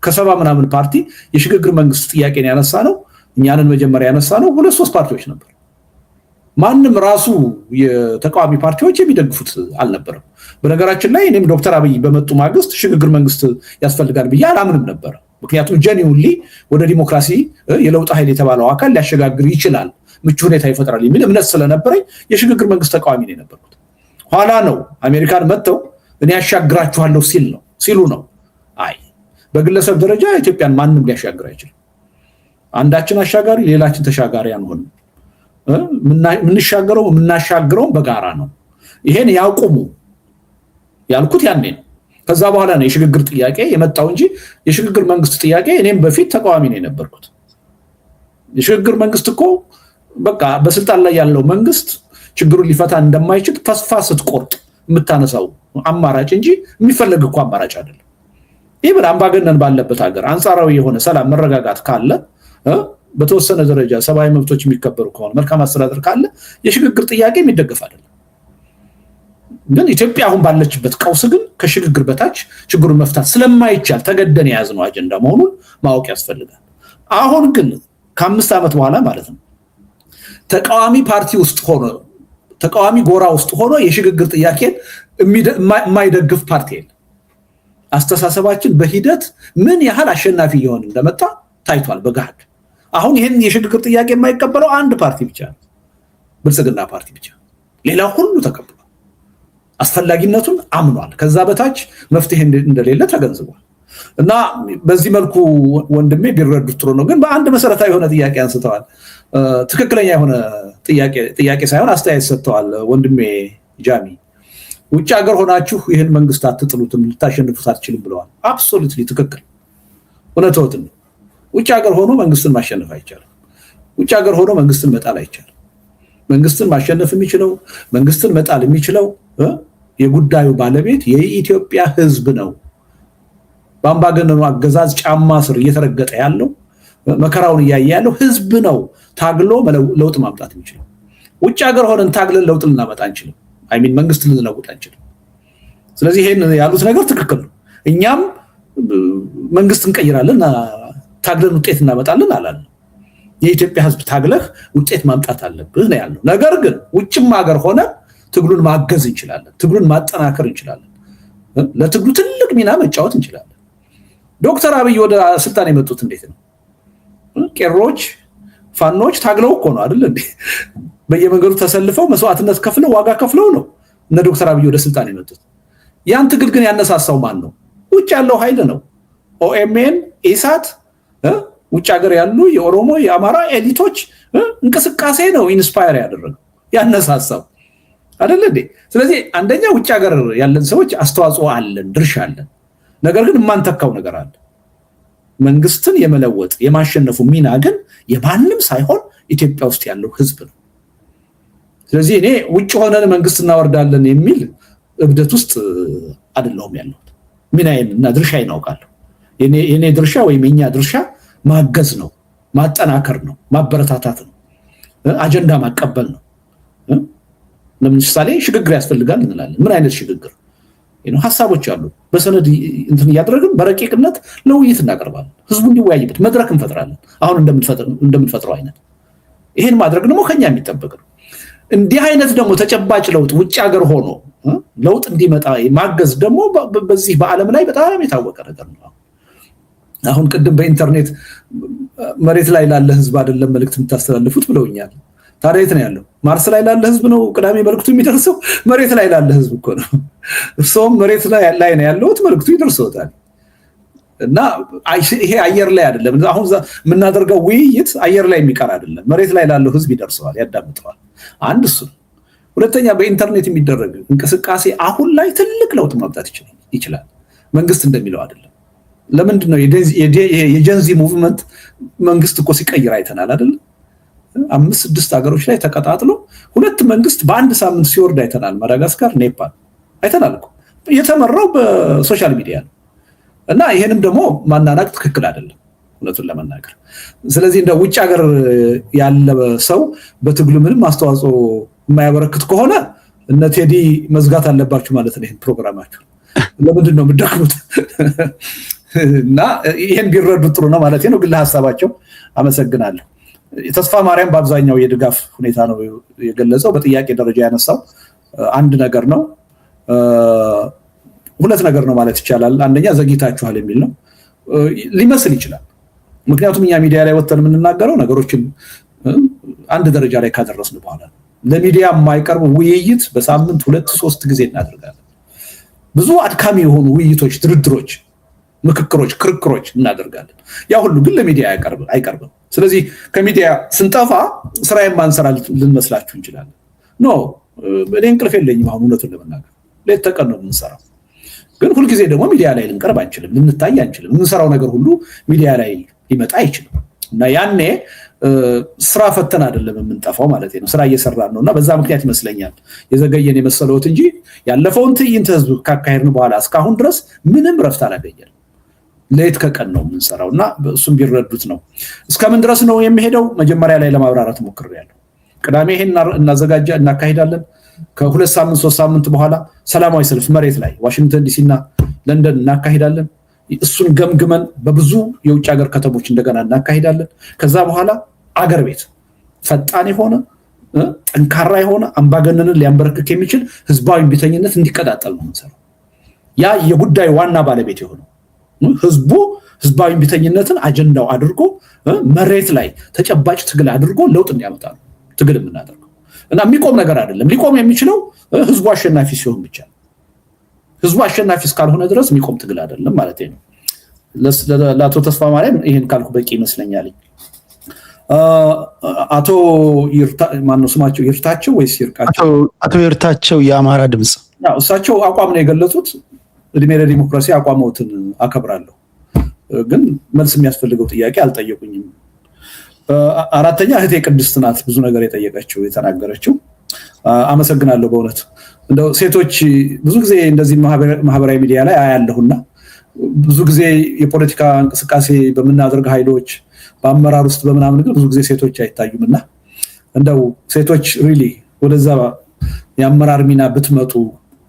ከ70 ምናምን ፓርቲ የሽግግር መንግስት ጥያቄን ያነሳ ነው። እኛንን መጀመሪያ ያነሳ ነው 2-3 ፓርቲዎች ነበር። ማንም ራሱ የተቃዋሚ ፓርቲዎች የሚደግፉት አልነበረም። በነገራችን ላይ እኔም ዶክተር አብይ በመጡ ማግስት ሽግግር መንግስት ያስፈልጋል ብዬ አላምንም ነበር። ምክንያቱም ጀኒውንሊ ወደ ዲሞክራሲ የለውጥ ኃይል የተባለው አካል ሊያሸጋግር ይችላል፣ ምቹ ሁኔታ ይፈጥራል የሚል እምነት ስለነበረኝ የሽግግር መንግስት ተቃዋሚ ነው የነበርኩት። ኋላ ነው አሜሪካን መጥተው እኔ ያሻግራችኋለሁ ሲሉ ነው አይ በግለሰብ ደረጃ ኢትዮጵያን ማንም ሊያሻግር አይችልም። አንዳችን አሻጋሪ ሌላችን ተሻጋሪ አንሆንም። የምናሻግረው በጋራ ነው። ይሄን ያቁሙ ያልኩት ያኔ ነው። ከዛ በኋላ ነው የሽግግር ጥያቄ የመጣው እንጂ የሽግግር መንግስት ጥያቄ እኔም በፊት ተቃዋሚ ነው የነበርኩት። የሽግግር መንግስት እኮ በቃ በስልጣን ላይ ያለው መንግስት ችግሩን ሊፈታ እንደማይችል ተስፋ ስትቆርጥ የምታነሳው አማራጭ እንጂ የሚፈለግ እኮ አማራጭ አይደለም። ይሄ አምባገነን ባለበት ሀገር አንጻራዊ የሆነ ሰላም መረጋጋት ካለ በተወሰነ ደረጃ ሰብአዊ መብቶች የሚከበሩ ከሆነ መልካም አስተዳደር ካለ የሽግግር ጥያቄ የሚደገፍ አይደለም። ግን ኢትዮጵያ አሁን ባለችበት ቀውስ ግን ከሽግግር በታች ችግሩን መፍታት ስለማይቻል ተገደን የያዝነው አጀንዳ መሆኑን ማወቅ ያስፈልጋል። አሁን ግን ከ5 ዓመት በኋላ ማለት ነው ተቃዋሚ ፓርቲ ውስጥ ሆኖ ተቃዋሚ ጎራ ውስጥ ሆኖ የሽግግር ጥያቄን የማይደግፍ ፓርቲ የለም። አስተሳሰባችን በሂደት ምን ያህል አሸናፊ ይሆን እንደመጣ ታይቷል በጋድ። አሁን ይሄን የሽግግር ጥያቄ የማይቀበለው አንድ ፓርቲ ብቻ ነው፣ ብልጽግና ፓርቲ ብቻ። ሌላው ሁሉ ተቀብሏል፣ አስፈላጊነቱን አምኗል። ከዛ በታች መፍትሄ እንደሌለ ተገንዝቧል። እና በዚህ መልኩ ወንድሜ ቢረዱት ጥሩ ነው። ግን በአንድ መሰረታዊ የሆነ ጥያቄ አንስተዋል። ትክክለኛ የሆነ ጥያቄ ሳይሆን አስተያየት ሰጥተዋል ወንድሜ ጃሚ። ውጭ ሀገር ሆናችሁ ይህን መንግስት አትጥሉትም፣ ልታሸንፉት አትችልም ብለዋል። አብሶሉትሊ ትክክል፣ እውነትዎትን ነው። ውጭ ሀገር ሆኖ መንግስትን ማሸነፍ አይቻልም። ውጭ ሀገር ሆኖ መንግስትን መጣል አይቻልም። መንግስትን ማሸነፍ የሚችለው መንግስትን መጣል የሚችለው የጉዳዩ ባለቤት የኢትዮጵያ ህዝብ ነው። በአምባገነኑ አገዛዝ ጫማ ስር እየተረገጠ ያለው መከራውን እያየ ያለው ህዝብ ነው ታግሎ ለውጥ ማምጣት የሚችለው። ውጭ ሀገር ሆነን ታግለን ለውጥ ልናመጣ አንችልም። አይሚን መንግስት ልንለውጥ አንችልም። ስለዚህ ይሄን ያሉት ነገር ትክክል ነው። እኛም መንግስት እንቀይራለን ታግለን ውጤት እናመጣለን አላለም። የኢትዮጵያ ህዝብ ታግለህ ውጤት ማምጣት አለብህ ነው ያለው። ነገር ግን ውጭም ሀገር ሆነ ትግሉን ማገዝ እንችላለን፣ ትግሉን ማጠናከር እንችላለን፣ ለትግሉ ትልቅ ሚና መጫወት እንችላለን። ዶክተር አብይ ወደ ስልጣን የመጡት እንዴት ነው? ቄሮች ፋኖች ታግለው እኮ ነው አይደል እንዴ? በየመንገዱ ተሰልፈው መስዋዕትነት ከፍለው ዋጋ ከፍለው ነው እነ ዶክተር አብይ ወደ ስልጣን የመጡት። ያን ትግል ግን ያነሳሳው ማን ነው? ውጭ ያለው ኃይል ነው። ኦኤምኤን፣ ኢሳት፣ ውጭ ሀገር ያሉ የኦሮሞ የአማራ ኤሊቶች እንቅስቃሴ ነው ኢንስፓየር ያደረገው ያነሳሳው አይደል እንዴ? ስለዚህ አንደኛ ውጭ ሀገር ያለን ሰዎች አስተዋጽኦ አለን፣ ድርሻ አለን። ነገር ግን የማንተካው ነገር አለ። መንግስትን የመለወጥ የማሸነፉ ሚና ግን የማንም ሳይሆን ኢትዮጵያ ውስጥ ያለው ህዝብ ነው። ስለዚህ እኔ ውጭ ሆነን መንግስት እናወርዳለን የሚል እብደት ውስጥ አይደለሁም ያለሁት። ሚናዬን እና ድርሻዬን አውቃለሁ። የኔ ድርሻ ወይም የኛ ድርሻ ማገዝ ነው፣ ማጠናከር ነው፣ ማበረታታት ነው፣ አጀንዳ ማቀበል ነው። ለምሳሌ ሽግግር ያስፈልጋል እንላለን። ምን አይነት ሽግግር? ሀሳቦች አሉ። በሰነድ እንትን እያደረግን በረቂቅነት ለውይይት እናቀርባለን። ህዝቡ እንዲወያይበት መድረክ እንፈጥራለን። አሁን እንደምንፈጥረው አይነት ይሄን ማድረግ ደግሞ ከኛ የሚጠበቅ ነው። እንዲህ አይነት ደግሞ ተጨባጭ ለውጥ ውጭ ሀገር ሆኖ ለውጥ እንዲመጣ ማገዝ ደግሞ በዚህ በዓለም ላይ በጣም የታወቀ ነገር ነው። አሁን ቅድም በኢንተርኔት መሬት ላይ ላለ ህዝብ አይደለም መልእክት የምታስተላልፉት ብለውኛል። ታዲያ የት ነው ያለው? ማርስ ላይ ላለ ህዝብ ነው ቅዳሜ መልእክቱ የሚደርሰው? መሬት ላይ ላለ ህዝብ እኮ ነው። እርሶም መሬት ላይ ነው ያለውት፣ መልእክቱ ይደርሰውታል። እና ይሄ አየር ላይ አይደለም። አሁን የምናደርገው ውይይት አየር ላይ የሚቀር አይደለም። መሬት ላይ ላለው ህዝብ ይደርሰዋል፣ ያዳምጠዋል። አንድ እሱ። ሁለተኛ በኢንተርኔት የሚደረግ እንቅስቃሴ አሁን ላይ ትልቅ ለውጥ ማምጣት ይችላል። መንግስት እንደሚለው አይደለም። ለምንድን ነው የጀንዚ ሙቭመንት መንግስት እኮ ሲቀይር አይተናል አይደል? 5-6 ሀገሮች ላይ ተቀጣጥሎ 2 መንግስት በአንድ ሳምንት ሲወርድ አይተናል። ማዳጋስካር፣ ኔፓል አይተናል እኮ። የተመራው በሶሻል ሚዲያ ነው። እና ይሄንም ደግሞ ማናናቅ ትክክል አይደለም እውነቱን ለመናገር። ስለዚህ እንደ ውጭ ሀገር ያለ ሰው በትግሉ ምንም አስተዋጽኦ የማያበረክት ከሆነ እነ ቴዲ መዝጋት አለባችሁ ማለት ነው ይሄን ፕሮግራማችሁ። ለምንድን ነው የምትደክሙት? እና ይሄን ቢረዱ ጥሩ ነው ማለት ነው። ግን ለሀሳባቸው አመሰግናለሁ። ተስፋ ማርያም በአብዛኛው የድጋፍ ሁኔታ ነው የገለጸው። በጥያቄ ደረጃ ያነሳው አንድ ነገር ነው፣ 2 ነገር ነው ማለት ይቻላል። አንደኛ ዘግይታችኋል የሚል ነው። ሊመስል ይችላል። ምክንያቱም እኛ ሚዲያ ላይ ወጥተን የምንናገረው ነገሮችን አንድ ደረጃ ላይ ካደረስን በኋላ ለሚዲያ የማይቀርብ ውይይት በሳምንት 2-3 ጊዜ እናደርጋለን። ብዙ አድካሚ የሆኑ ውይይቶች፣ ድርድሮች፣ ምክክሮች፣ ክርክሮች እናደርጋለን። ያ ሁሉ ግን ለሚዲያ አይቀርብም። ስለዚህ ከሚዲያ ስንጠፋ ስራ የማንሰራ ልንመስላችሁ እንችላለን። ኖ እኔ እንቅልፍ የለኝም አሁን እውነቱን ለመናገር ሌት ተቀን ነው የምንሰራው። ግን ሁልጊዜ ደግሞ ሚዲያ ላይ ልንቀርብ አንችልም፣ ልንታይ አንችልም። የምንሰራው ነገር ሁሉ ሚዲያ ላይ ሊመጣ አይችልም። እና ያኔ ስራ ፈተን አይደለም የምንጠፋው ማለት ነው፣ ስራ እየሰራን ነው። እና በዛ ምክንያት ይመስለኛል የዘገየን የመሰለውት እንጂ ያለፈውን ትዕይንተ ህዝብ ካካሄድን በኋላ እስካሁን ድረስ ምንም ረፍት አላገኘንም። ሌት ከቀን ነው የምንሰራው እና እሱም ቢረዱት ነው። እስከምን ድረስ ነው የሚሄደው? መጀመሪያ ላይ ለማብራራት ሞክሬያለሁ። ቅዳሜ ይሄን እናካሂዳለን። ከ2 ሳምንት 3 ሳምንት በኋላ ሰላማዊ ሰልፍ መሬት ላይ ዋሽንግተን ዲሲ እና ለንደን እናካሂዳለን። እሱን ገምግመን በብዙ የውጭ ሀገር ከተሞች እንደገና እናካሂዳለን። ከዛ በኋላ አገር ቤት ፈጣን የሆነ ጠንካራ የሆነ አምባገነንን ሊያንበረክክ የሚችል ህዝባዊ ቢተኝነት እንዲቀጣጠል ነው የምንሰራው። ያ የጉዳዩ ዋና ባለቤት የሆነው ህዝቡ ህዝባዊ ቢተኝነትን አጀንዳው አድርጎ መሬት ላይ ተጨባጭ ትግል አድርጎ ለውጥ እንዲያመጣ ነው ትግል የምናደርገው። እና የሚቆም ነገር አይደለም። ሊቆም የሚችለው ህዝቡ አሸናፊ ሲሆን ብቻ። ህዝቡ አሸናፊ እስካልሆነ ድረስ የሚቆም ትግል አይደለም ማለት ነው። ለአቶ ተስፋ ማርያም ይሄን ካልኩ በቂ ይመስለኛል። አቶ ማነው ስማቸው? ይርታቸው ወይስ ይርቃቸው? አቶ ይርታቸው የአማራ ድምጽ። እሳቸው አቋም ነው የገለጹት። እድሜ ለዲሞክራሲ አቋሞትን አከብራለሁ፣ ግን መልስ የሚያስፈልገው ጥያቄ አልጠየቁኝም። አራተኛ እህቴ ቅድስት ናት ብዙ ነገር የጠየቀችው የተናገረችው። አመሰግናለሁ በእውነት። እንደው ሴቶች ብዙ ጊዜ እንደዚህ ማህበራዊ ሚዲያ ላይ አያለሁና ብዙ ጊዜ የፖለቲካ እንቅስቃሴ በምናደርግ ኃይሎች በአመራር ውስጥ በምናምን ግን ብዙ ጊዜ ሴቶች አይታዩምና እንደው ሴቶች ሪሊ ወደዛ የአመራር ሚና ብትመጡ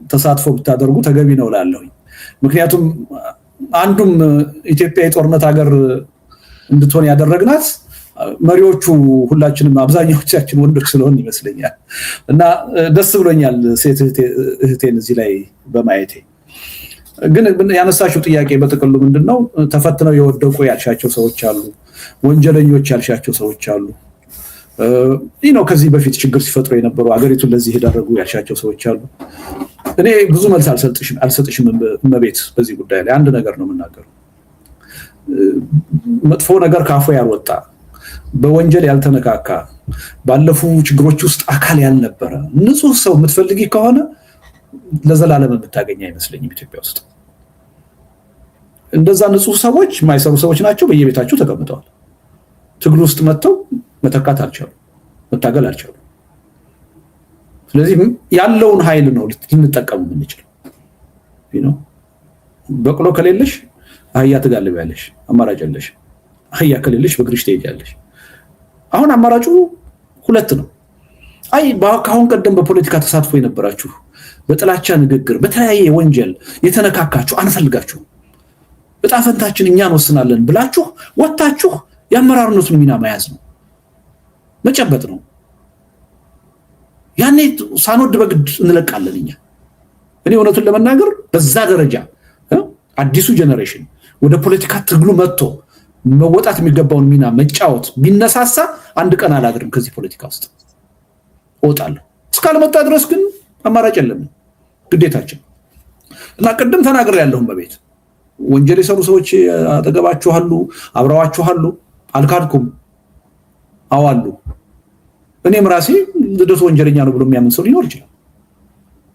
ተሳትፎ ብታደርጉ ተገቢ ነው እላለሁ። ምክንያቱም አንዱም ኢትዮጵያ የጦርነት ሀገር እንድትሆን ያደረግናት መሪዎቹ ሁላችንም አብዛኛዎቻችን ወንዶች ስለሆን ይመስለኛል። እና ደስ ብሎኛል ሴት እህቴን እዚህ ላይ በማየቴ። ግን ያነሳችው ጥያቄ በጥቅሉ ምንድነው? ተፈትነው የወደቁ ያልሻቸው ሰዎች አሉ፣ ወንጀለኞች ያልሻቸው ሰዎች አሉ፣ ከዚህ በፊት ችግር ሲፈጥሩ የነበሩ አገሪቱን ለዚህ የዳረጉ ያልሻቸው ሰዎች አሉ። እኔ ብዙ መልስ አልሰጥሽም እመቤት በዚህ ጉዳይ ላይ አንድ ነገር ነው የምናገረው መጥፎ ነገር ካፉ ያልወጣ በወንጀል ያልተነካካ ባለፉ ችግሮች ውስጥ አካል ያልነበረ ንጹህ ሰው የምትፈልጊ ከሆነ ለዘላለም የምታገኝ አይመስለኝም ኢትዮጵያ ውስጥ እንደዛ ንጹህ ሰዎች የማይሰሩ ሰዎች ናቸው በየቤታቸው ተቀምጠዋል ትግሉ ውስጥ መጥተው መተካት አልቻሉ መታገል አልቻሉ ስለዚህ ያለውን ኃይል ነው ልንጠቀም የምንችለው በቅሎ ከሌለሽ አህያ ትጋልቢያለሽ አማራጭ የለሽ አህያ ከሌለሽ በእግርሽ ትሄጃለሽ አሁን አማራጩ ሁለት ነው አይ ባካሁን ቀደም በፖለቲካ ተሳትፎ የነበራችሁ በጥላቻ ንግግር በተለያየ ወንጀል የተነካካችሁ አንፈልጋችሁ በጣፈንታችን እኛን ወስናለን ብላችሁ ወጣችሁ ያመራርነቱን ሚና መያዝ ነው መጨበጥ ነው ያኔ ሳንወድ በግድ እንለቃለን እኔ እውነቱን ለመናገር በዛ ደረጃ አዲሱ ጄነሬሽን ወደ ፖለቲካ ትግሉ መጥቶ መወጣት የሚገባውን ሚና መጫወት ቢነሳሳ አንድ ቀን አላድርም ከዚህ ፖለቲካ ውስጥ እወጣለሁ እስካልመጣ ድረስ ግን አማራጭ የለም ግዴታችን እና ቅድም ተናግሬያለሁ በቤት ወንጀል የሰሩ ሰዎች አጠገባችሁ አሉ አብረዋችሁ አሉ አልካድኩም አዋሉ እኔም ራሴ ልደቱ ወንጀለኛ ነው ብሎ የሚያምን ሰው ሊኖር ይችላል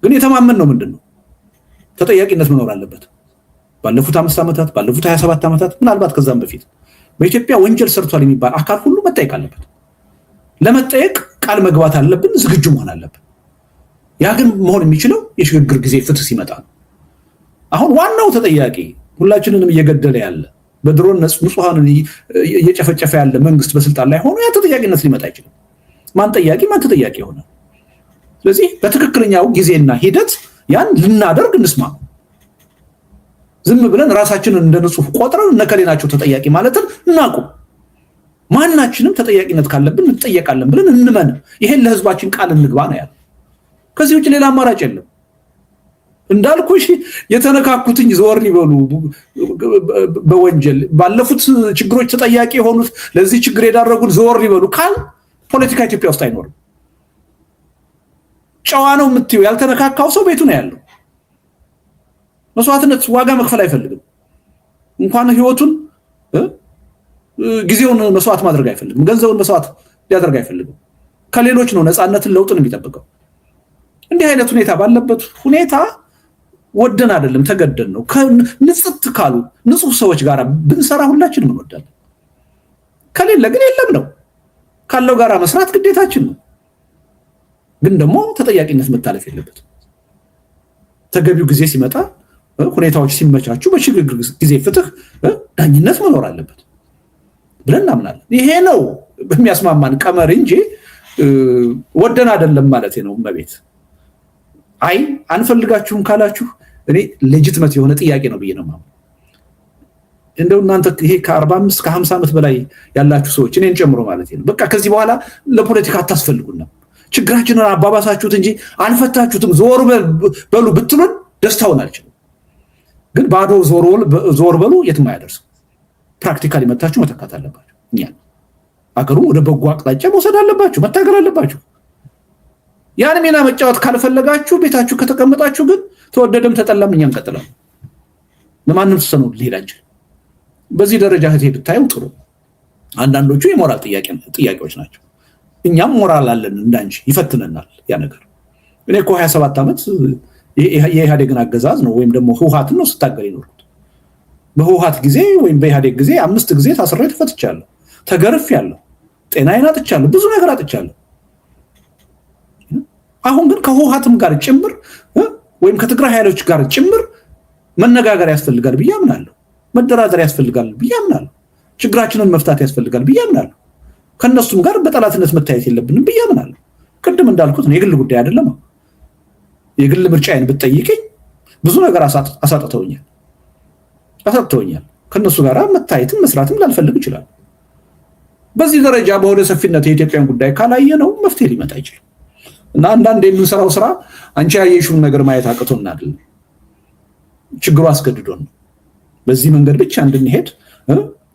ግን የተማመን ነው ምንድነው ተጠያቂነት መኖር አለበት ባለፉት 5 ዓመታት ባለፉት 27 ዓመታት ምናልባት ከዛም በፊት በኢትዮጵያ ወንጀል ሰርቷል የሚባል አካል ሁሉ መጠየቅ አለበት ለመጠየቅ ቃል መግባት አለብን ዝግጁ መሆን አለብን ያ ግን መሆን የሚችለው የሽግግር ጊዜ ፍትህ ሲመጣ ነው አሁን ዋናው ተጠያቂ ሁላችንንም እየገደለ ያለ በድሮን ንጹሃንን እየጨፈጨፈ ያለ መንግስት በስልጣን ላይ ሆኖ ያ ተጠያቂነት ሊመጣ ይችላል ማን ተጠያቂ ሆነ ስለዚህ በትክክለኛው ጊዜና ሂደት ያን ልናደርግ እንስማ ዝም ብለን ራሳችንን እንደ ንጹህ ቆጥረን ነከሌናቸው ተጠያቂ ማለትን እናቁም ማንናችንም ተጠያቂነት ካለብን እንጠየቃለን ብለን እንመን ይሄን ለህዝባችን ቃል እንግባ ነው ያለው ከዚህ ውጭ ሌላ አማራጭ የለም እንዳልኩሽ የተነካኩትኝ ዘወር ይበሉ በወንጀል ባለፉት ችግሮች ተጠያቂ የሆኑት ለዚህ ችግር የዳረጉት ዘወር ይበሉ ካል ፖለቲካ ኢትዮጵያ ውስጥ አይኖርም ጨዋ ነው የምትዩ ያልተነካካው ሰው ቤቱ ነው ያለው መስዋዕትነት ዋጋ መክፈል አይፈልግም እንኳን ህይወቱን ጊዜውን መስዋዕት ማድረግ አይፈልግም ገንዘቡን መስዋዕት ሊያደርግ አይፈልግም ከሌሎች ነው ነፃነትን ለውጥን የሚጠብቀው እንዲህ አይነት ሁኔታ ባለበት ሁኔታ ወደን አይደለም ተገደን ነው ንጽት ካሉ ንጹህ ሰዎች ጋር ብንሰራ ሁላችንም እንወዳለን ከሌለ ግን የለም ነው ካለው ጋራ መስራት ግዴታችን ነው ግን ደግሞ ተጠያቂነት መታለፍ የለበት ተገቢው ጊዜ ሲመጣ ሁኔታዎች ሲመቻቹ በሽግግር ጊዜ ፍትህ ዳኝነት መኖር አለበት ብለን እናምናለን ይሄ ነው በሚያስማማን ቀመር እንጂ ወደን አይደለም ማለት ነው መቤት አይ አንፈልጋችሁም ካላችሁ እኔ ሌጂቲሜት የሆነ ጥያቄ ነው ብዬ ነው ማለት እንደው እናንተ ይሄ ከ45 ከ50 ዓመት በላይ ያላችሁ ሰዎች እኔን ጨምሮ ማለት ነው በቃ ከዚህ በኋላ ለፖለቲካ አታስፈልጉና ችግራችንን አባባሳችሁት እንጂ አንፈታችሁትም ዞር በሉ ብትሉን ደስታውን አልችልም ግን ባዶ ዞር በሉ የትም አያደርስ ፕራክቲካሊ መታችሁ መተካት አለባችሁ እኛ አገሩ ወደ በጎ አቅጣጫ መውሰድ አለባችሁ መታገል አለባችሁ ያን ሚና መጫወት ካልፈለጋችሁ ቤታችሁ ከተቀመጣችሁ ግን ተወደደም ተጠላም እኛን ቀጥላለን ለማንም ተሰኑ ሊላጅ በዚህ ደረጃ ሄድ ታዩ ጥሩ አንዳንዶቹ የሞራል ጥያቄዎች ናቸው እኛም ሞራል አለን እንዳንቺ ይፈትነናል ያ ነገር እኔ እኮ 27 ዓመት የኢህአዴግን አገዛዝ ነው ወይም ደግሞ ህውሃትን ነው ስታገል ይኖርኩት በህውሃት ጊዜ ወይም በኢህአዴግ ጊዜ 5 ጊዜ ታስሬ ተፈትቻለሁ ተገርፌያለሁ ጤናዬን አጥቻለሁ ብዙ ነገር አጥቻለሁ አሁን ግን ከህውሃትም ጋር ጭምር ወይም ከትግራይ ኃይሎች ጋር ጭምር መነጋገር ያስፈልጋል ብዬ አምናለሁ መደራደር ያስፈልጋል ብዬ አምናለሁ ችግራችንን መፍታት ያስፈልጋል ብዬ አምናለሁ ከነሱም ጋር በጠላትነት መታየት የለብንም ብዬ አምናለሁ ቅድም እንዳልኩት ነው የግል ጉዳይ አይደለም የግል ምርጫዬን ብትጠይቀኝ ብዙ ነገር አሳጥተውኛል ከነሱ ጋር መታየትም መስራትም ላልፈልግ ይችላል በዚህ ደረጃ በወደ ሰፊነት የኢትዮጵያን ጉዳይ ካላየ ነው መፍትሄ ሊመጣ ይችላል እና አንዳንድ የምንሰራው ስራ አንቺ ያየሽውን ነገር ማየት አቅቶና አይደለም ችግሩ አስገድዶን ነው በዚህ መንገድ ብቻ እንድንሄድ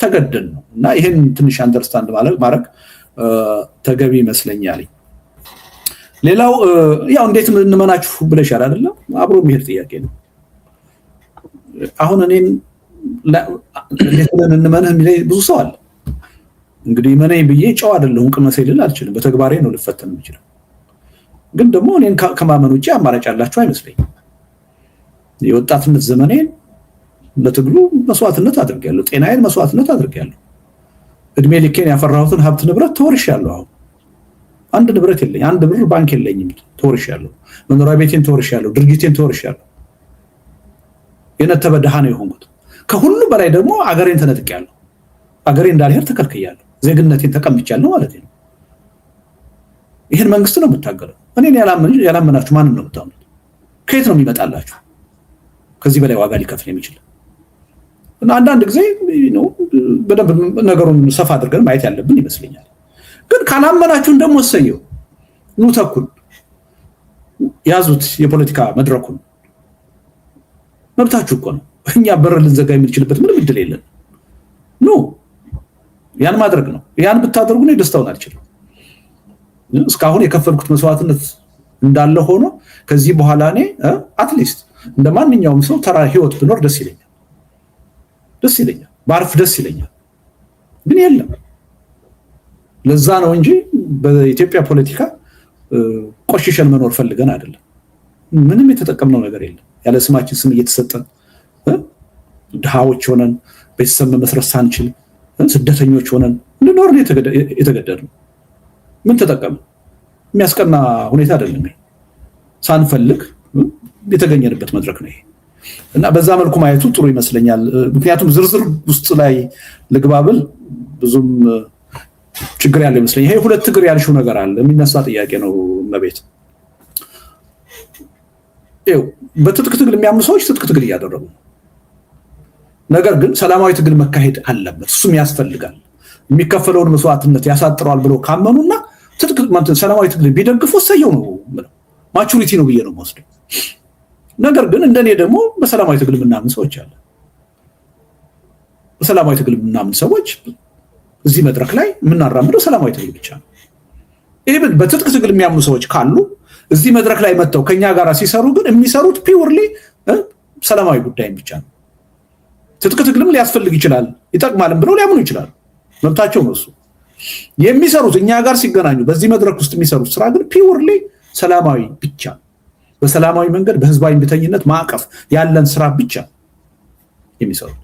ተገደን ነው እና ይሄን ትንሽ አንደርስታንድ ማድረግ ተገቢ ይመስለኛል ሌላው ያው እንዴት እንመናችሁ ብለሻል አይደለም? አብሮ የሚሄድ ጥያቄ ነው። አሁን እኔን እንዴት እንመንህ የሚለኝ ብዙ ሰው አለ። እንግዲህ መነኝ ብዬ ጨው አይደለሁም ቅመሴ ልል አልችልም። በተግባሬ ነው ልፈተን የምችለው። ግን ደግሞ እኔን ከማመን ውጭ አማራጭ ያላችሁ አይመስለኝም። የወጣትነት ዘመኔን ለትግሉ መስዋዕትነት አድርጌያለሁ። ጤናዬን መስዋዕትነት አድርጌያለሁ። እድሜ ልኬን ያፈራሁትን ሀብት ንብረት ተወርሻለሁ። አሁን አንድ ንብረት የለኝ፣ አንድ ብር ባንክ የለኝም። ተወርሻለሁ። መኖሪያ ቤቴን ተወርሻለሁ። ድርጅቴን ተወርሻለሁ። የነተበ ድሃ ነው የሆንኩት። ከሁሉ በላይ ደግሞ አገሬን ተነጥቄያለሁ። አገሬ እንዳልሄድ ተከልክያለሁ። ዜግነቴን ተቀምቻለሁ ማለት ነው። ይህን መንግስት ነው የምታገለው። እኔን ያላመናችሁ ማንን ነው የምታምኑት? ከየት ነው የሚመጣላችሁ ከዚህ በላይ ዋጋ ሊከፍል የሚችል? እና አንዳንድ ጊዜ ነው በደንብ ነገሩን ሰፋ አድርገን ማየት ያለብን ይመስለኛል። ግን ካላመናችሁን ደግሞ እሰየው፣ ኑ ተኩን፣ ያዙት የፖለቲካ መድረኩን። መብታችሁ እኮ ነው። እኛ በር ልንዘጋ የምንችልበት ምንም እድል የለን። ኑ ያን ማድረግ ነው። ያን ብታደርጉ ነው ደስታውን አልችልም። እስካሁን የከፈልኩት መስዋዕትነት እንዳለ ሆኖ ከዚህ በኋላ እኔ አትሊስት እንደ ማንኛውም ሰው ተራ ህይወት ብኖር ደስ ይለኛል። ባርፍ ደስ ይለኛል። ግን የለም። ለዛ ነው እንጂ በኢትዮጵያ ፖለቲካ ቆሽሸን መኖር ፈልገን አይደለም። ምንም የተጠቀምነው ነገር የለም። ያለ ስማችን ስም እየተሰጠን ድሃዎች ሆነን ቤተሰብ መመስረት ሳንችል ስደተኞች ሆነን እንድኖር የተገደድነው። ምን ተጠቀም? የሚያስቀና ሁኔታ አይደለም። ሳንፈልግ የተገኘንበት መድረክ ነው ይሄ እና በዛ መልኩ ማየቱ ጥሩ ይመስለኛል። ምክንያቱም ዝርዝር ውስጥ ላይ ልግባብል ብዙም ችግር ያለው ይመስለኛል። ይሄ ሁለት እግር ያልሽው ነገር አለ፣ የሚነሳ ጥያቄ ነው። መቤት በትጥቅ ትግል የሚያምኑ ሰዎች ትጥቅ ትግል እያደረጉ ነው። ነገር ግን ሰላማዊ ትግል መካሄድ አለበት፣ እሱም ያስፈልጋል። የሚከፈለውን መስዋዕትነት ያሳጥረዋል ብሎ ካመኑና ትጥቅ ሰላማዊ ትግል ቢደግፉ ሰየው ነው ማቹሪቲ ነው ብዬ ነው የምወስደው። ነገር ግን እንደኔ ደግሞ በሰላማዊ ትግል የምናምን ሰዎች አለ። በሰላማዊ ትግል የምናምን ሰዎች እዚህ መድረክ ላይ የምናራምደው ሰላማዊ ትግል ብቻ ነው። ይሄ በትጥቅ ትግል የሚያምኑ ሰዎች ካሉ እዚህ መድረክ ላይ መጥተው ከኛ ጋር ሲሰሩ ግን የሚሰሩት ፒውርሊ ሰላማዊ ጉዳይን ብቻ ነው። ትጥቅ ትግልም ሊያስፈልግ ይችላል፣ ይጠቅማልም ብለው ሊያምኑ ይችላል። መብታቸው ነው እሱ። የሚሰሩት እኛ ጋር ሲገናኙ በዚህ መድረክ ውስጥ የሚሰሩት ስራ ግን ፒውርሊ ሰላማዊ ብቻ፣ በሰላማዊ መንገድ በህዝባዊ እምቢተኝነት ማዕቀፍ ያለን ስራ ብቻ የሚሰሩት።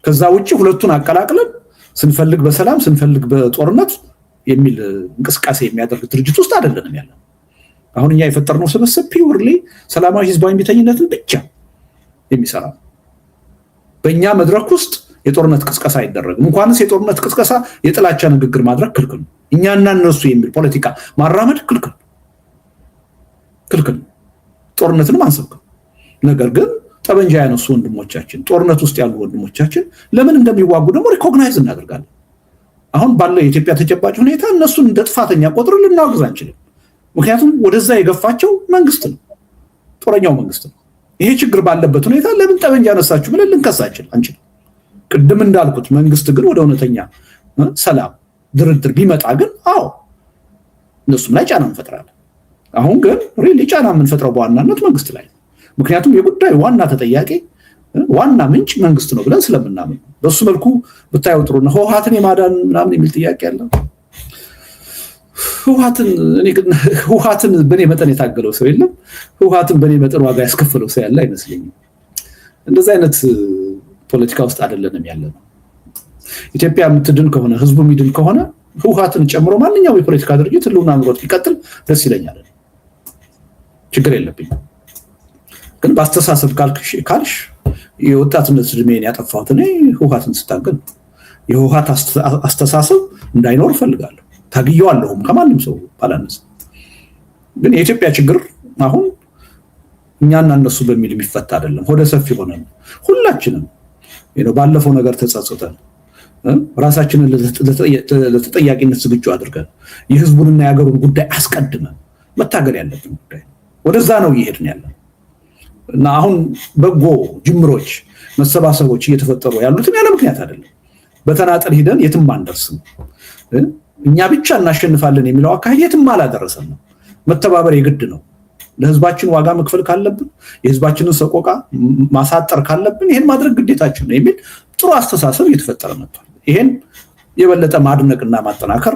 ከዛ ውጪ ሁለቱን አቀላቅለን ስንፈልግ በሰላም ስንፈልግ በጦርነት የሚል እንቅስቃሴ የሚያደርግ ድርጅት ውስጥ አይደለንም ያለው። አሁን እኛ የፈጠርነው ስብስብ ፒውርሊ ሰላማዊ ህዝባዊ እምቢተኝነትን ብቻ የሚሰራ። በእኛ መድረክ ውስጥ የጦርነት ቅስቀሳ አይደረግም። እንኳንስ የጦርነት ቅስቀሳ የጥላቻ ንግግር ማድረግ ክልክል ነው። እኛና እነሱ የሚል ፖለቲካ ማራመድ ክልክል ነው። ጦርነትንም አንሰብክም። ነገር ግን ጠበንጃ ያነሱ ወንድሞቻችን፣ ጦርነት ውስጥ ያሉ ወንድሞቻችን ለምን እንደሚዋጉ ደግሞ ሪኮግናይዝ እናደርጋለን። አሁን ባለው የኢትዮጵያ ተጨባጭ ሁኔታ እነሱን እንደ ጥፋተኛ ቆጥር ልናወግዝ አንችልም። ምክንያቱም ወደዛ የገፋቸው መንግስት ነው፣ ጦረኛው መንግስት ነው። ይሄ ችግር ባለበት ሁኔታ ለምን ጠበንጃ ያነሳችሁ ብለን ልንከሳችን አንችልም። ቅድም እንዳልኩት መንግስት ግን ወደ እውነተኛ ሰላም ድርድር ቢመጣ ግን አዎ እነሱም ላይ ጫና እንፈጥራለን። አሁን ግን ሪሊ ጫና የምንፈጥረው በዋናነት መንግስት ላይ ነው። ምክንያቱም የጉዳዩ ዋና ተጠያቂ ዋና ምንጭ መንግስት ነው ብለን ስለምናምን በሱ መልኩ ብታየው ጥሩ ነው። ህወሓትን የማዳን ምናምን የሚል ጥያቄ አለ። ህወሓትን በኔ መጠን የታገለው ሰው የለም። ህወሓትን በኔ መጠን ዋጋ ያስከፈለው ሰው ያለ አይመስለኝም። እንደዚህ አይነት ፖለቲካ ውስጥ አይደለንም ያለነው። ኢትዮጵያ የምትድን ከሆነ ህዝቡ የሚድን ከሆነ ህወሓትን ጨምሮ ማንኛውም የፖለቲካ ድርጅት ህልውና ኑሮት ቢቀጥል ደስ ይለኛል፣ ችግር የለብኝም። ግን በአስተሳሰብ ካልሽ የወጣትነት እድሜን ያጠፋሁት እኔ ህወሓትን ስታገል የህወሓት አስተሳሰብ እንዳይኖር እፈልጋለሁ። ታግየዋለሁም ከማንም ሰው ባላነሰ። ግን የኢትዮጵያ ችግር አሁን እኛና እነሱ በሚል የሚፈታ አይደለም። ሆደ ሰፊ ሆነን ሁላችንም ባለፈው ነገር ተጸጽተን ራሳችንን ለተጠያቂነት ዝግጁ አድርገን የህዝቡንና የሀገሩን ጉዳይ አስቀድመን መታገል ያለብን ጉዳይ ወደዛ ነው እየሄድን ያለን እና አሁን በጎ ጅምሮች መሰባሰቦች እየተፈጠሩ ያሉትም ያለ ምክንያት አይደለም። በተናጠል ሂደን የትም አንደርስም። እኛ ብቻ እናሸንፋለን የሚለው አካሄድ የትም አላደረሰንም። መተባበር የግድ ነው። ለህዝባችን ዋጋ መክፈል ካለብን የህዝባችንን ሰቆቃ ማሳጠር ካለብን ይሄን ማድረግ ግዴታችን ነው የሚል ጥሩ አስተሳሰብ እየተፈጠረ መጥቷል። ይሄን የበለጠ ማድነቅና ማጠናከር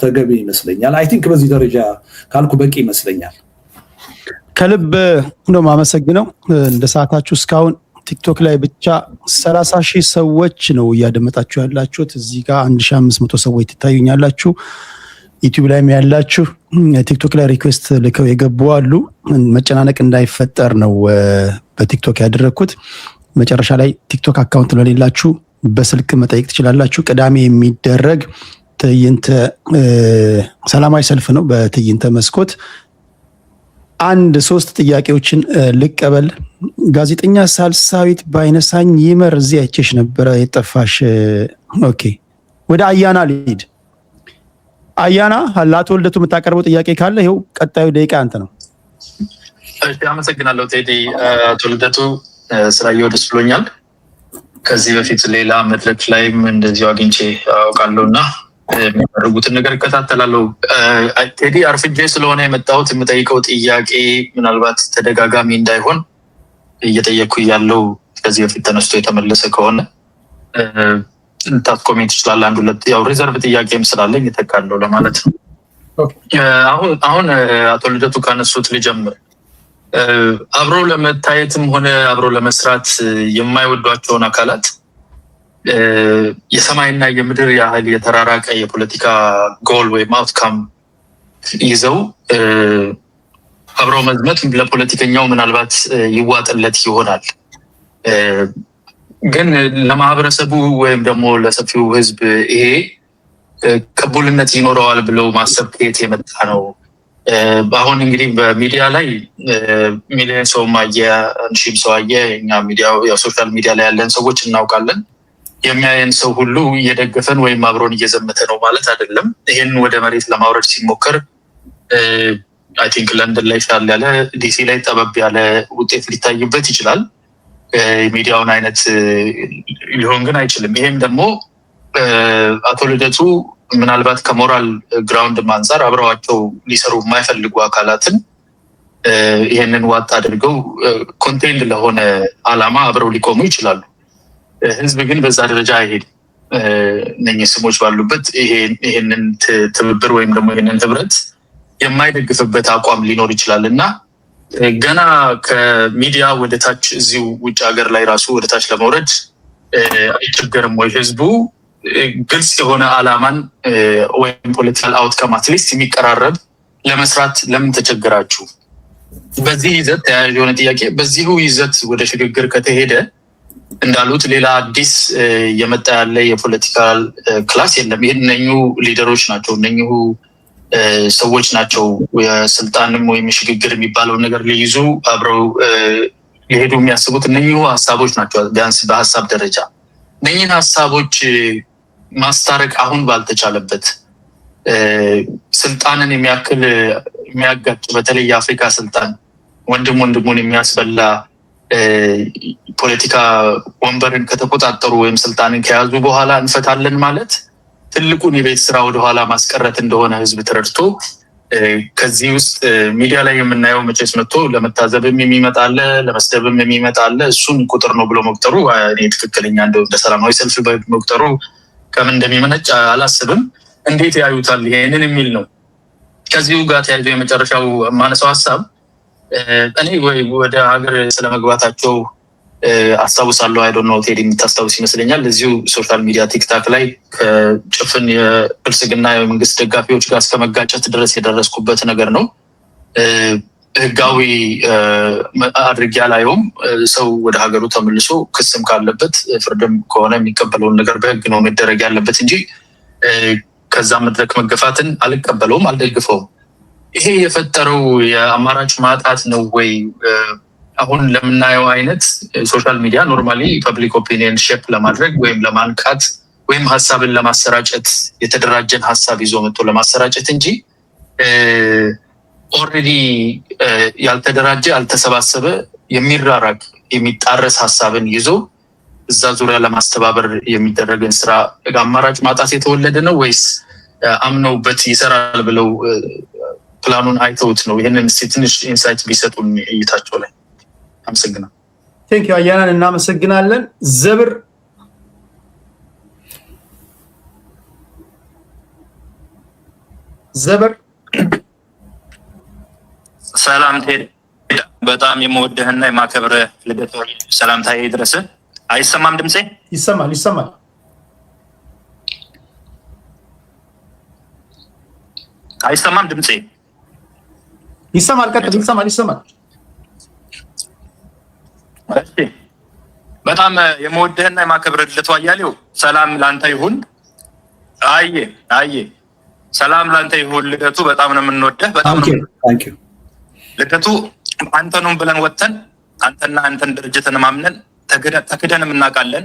ተገቢ ይመስለኛል። አይ ቲንክ በዚህ ደረጃ ካልኩ በቂ ይመስለኛል። ከልብ ነው ማመሰግነው። እንደ ሰዓታችሁ እስካሁን ቲክቶክ ላይ ብቻ 30,000 ሰዎች ነው እያደመጣችሁ ያላችሁት። እዚህ ጋር 1500 ሰዎች ትታዩኛላችሁ። ዩቲዩብ ላይም ያላችሁ ቲክቶክ ላይ ሪኩዌስት ልከው የገቡ አሉ። መጨናነቅ እንዳይፈጠር ነው በቲክቶክ ያደረኩት። መጨረሻ ላይ ቲክቶክ አካውንት ለሌላችሁ በስልክ መጠየቅ ትችላላችሁ። ቅዳሜ የሚደረግ ትዕይንተ ሰላማዊ ሰልፍ ነው በትዕይንተ መስኮት። 3 ጥያቄዎችን ልቀበል። ጋዜጠኛ ሳልሳዊት ባይነሳኝ ይመር እዚህ አይቼሽ ነበረ የጠፋሽ። ኦኬ ወደ አያና ልሂድ። አያና ለአቶ ልደቱ የምታቀርበው ጥያቄ ካለ ይኸው ቀጣዩ ደቂቃ አንተ ነው። እሺ አመሰግናለሁ ቴዲ። አቶ ልደቱ ስላየሁ ደስ ብሎኛል። ከዚህ በፊት ሌላ መድረክ ላይም እንደዚሁ አግኝቼ አውቃለሁ እና የሚያደርጉትን ነገር እከታተላለሁ። ቴዲ አርፍጄ ስለሆነ የመጣሁት የምጠይቀው ጥያቄ ምናልባት ተደጋጋሚ እንዳይሆን እየጠየቅኩ ያለው ከዚህ በፊት ተነስቶ የተመለሰ ከሆነ ልታስቆመኝ ትችላለህ። 1-2 ያው ሪዘርቭ ጥያቄም ስላለኝ እተካለሁ ለማለት ነው። አሁን አቶ ልደቱ ካነሱት ልጀምር። አብሮ ለመታየትም ሆነ አብሮ ለመስራት የማይወዷቸውን አካላት የሰማይና የምድር ያህል የተራራቀ የፖለቲካ ጎል ወይም አውትካም ይዘው አብሮ መዝመት ለፖለቲከኛው ምናልባት ይዋጥለት ይሆናል። ግን ለማህበረሰቡ ወይም ደግሞ ለሰፊው ህዝብ ይሄ ቅቡልነት ይኖረዋል ብለው ማሰብ ከየት የመጣ ነው? አሁን እንግዲህ በሚዲያ ላይ ሚሊዮን ሰው አየ፣ 1,000 ሰው አየ። እኛ ሚዲያው ያው ሶሻል ሚዲያ ላይ ያለን ሰዎች እናውቃለን። የሚያየን ሰው ሁሉ እየደገፈን ወይም አብሮን እየዘመተ ነው ማለት አይደለም። ይሄን ወደ መሬት ለማውረድ ሲሞከር አይ ቲንክ ለንደን ላይ ሻል ያለ፣ ዲሲ ላይ ጠበብ ያለ ውጤት ሊታይበት ይችላል። ሚዲያውን አይነት ሊሆን ግን አይችልም። ይሄም ደግሞ አቶ ልደቱ ምናልባት ከሞራል ግራውንድ አንፃር አብረዋቸው ሊሰሩ የማይፈልጉ አካላትን ይሄንን ዋጥ አድርገው ኮንቴንድ ለሆነ አላማ አብረው ሊቆሙ ይችላሉ። ህዝብ ግን በዛ ደረጃ አይሄድም። እነኚህ ስሞች ባሉበት ይሄንን ትብብር ወይም ደግሞ ይሄንን ህብረት የማይደግፍበት አቋም ሊኖር ይችላል እና ገና ከሚዲያ ወደ ታች እዚሁ ውጭ ሀገር ላይ ራሱ ወደ ታች ለመውረድ አይቸገርም ወይ? ህዝቡ ግልጽ የሆነ አላማን ወይም ፖለቲካል አውትካም አትሊስት የሚቀራረብ ለመስራት ለምን ተቸገራችሁ? በዚህ ይዘት ተያያዥ የሆነ ጥያቄ። በዚሁ ይዘት ወደ ሽግግር ከተሄደ እንዳሉት ሌላ አዲስ የመጣ ያለ የፖለቲካል ክላስ የለም። ይህ እነኙ ሊደሮች ናቸው፣ እነኙ ሰዎች ናቸው የስልጣንም ወይም የሽግግር የሚባለውን ነገር ሊይዙ አብረው ሊሄዱ የሚያስቡት እነኙ ሀሳቦች ናቸው። ቢያንስ በሀሳብ ደረጃ እነኝህን ሀሳቦች ማስታረቅ አሁን ባልተቻለበት ስልጣንን የሚያክል የሚያጋጭ በተለይ የአፍሪካ ስልጣን ወንድሙን የሚያስበላ ፖለቲካ ወንበርን ከተቆጣጠሩ ወይም ስልጣንን ከያዙ በኋላ እንፈታለን ማለት ትልቁን የቤት ስራ ወደኋላ ማስቀረት እንደሆነ ህዝብ ተረድቶ ከዚህ ውስጥ ሚዲያ ላይ የምናየው መቼስ መጥቶ ለመታዘብም የሚመጣለ ለመስደብም የሚመጣለ እሱን ቁጥር ነው ብሎ መቁጠሩ እኔ ትክክለኛ እንደ ሰላማዊ ሰልፍ መቁጠሩ ከምን እንደሚመነጭ አላስብም። እንዴት ያዩታል ይሄንን የሚል ነው። ከዚሁ ጋር ተያይዞ የመጨረሻው ማነሳው ሀሳብ እኔ ወደ ሀገር ስለመግባታቸው አስታውሳለሁ። አይ ዶንት ኖ ቴዲ የምታስታውስ ይመስለኛል። እዚሁ ሶሻል ሚዲያ ቲክታክ ላይ ከጭፍን የብልጽግና የመንግስት ደጋፊዎች ጋር እስከ መጋጨት ድረስ የደረስኩበት ነገር ነው። ህጋዊ አድርጌ አላየውም። ሰው ወደ ሀገሩ ተመልሶ ክስም ካለበት ፍርድም ከሆነ የሚቀበለውን ነገር በህግ ነው መደረግ ያለበት እንጂ ከዛ መድረክ መገፋትን አልቀበለውም፣ አልደግፈውም። ይሄ የፈጠረው የአማራጭ ማጣት ነው ወይ? አሁን ለምናየው አይነት ሶሻል ሚዲያ ኖርማሊ ፐብሊክ ኦፒኒየን ሼፕ ለማድረግ ወይም ለማንቃት ወይም ሀሳብን ለማሰራጨት የተደራጀን ሀሳብ ይዞ መጥቶ ለማሰራጨት እንጂ ኦልሬዲ ያልተደራጀ ያልተሰባሰበ የሚራራቅ የሚጣረስ ሀሳብን ይዞ እዛ ዙሪያ ለማስተባበር የሚደረግን ስራ አማራጭ ማጣት የተወለደ ነው ወይስ አምነውበት ይሰራል ብለው ፕላኑን አይተውት ነው? ይህንን እስኪ ትንሽ ኢንሳይት ቢሰጡን እይታቸው ላይ። አመሰግናለሁ። ቴንክ ዩ አያናን እናመሰግናለን። ዘብር ሰላም ቴዲ፣ በጣም የምወድህና የማከብርህ ልደቱ ሰላምታዬ ይድረስ። አይሰማም ድምጼ? ይሰማል። አይሰማም ድምጼ? ይሰማል። ቀጥል። ይሰማል። እሺ፣ በጣም የምወድህና የማከብርህ ልደቱ አያሌው ሰላም ላንተ ይሁን። አየ ሰላም ላንተ ይሁን ልደቱ። በጣም ነው የምንወደህ። በጣም ነው ልደቱ። አንተኑም ብለን ወጥተን አንተና አንተን ድርጅትን ማምነን ተክደንም እናውቃለን።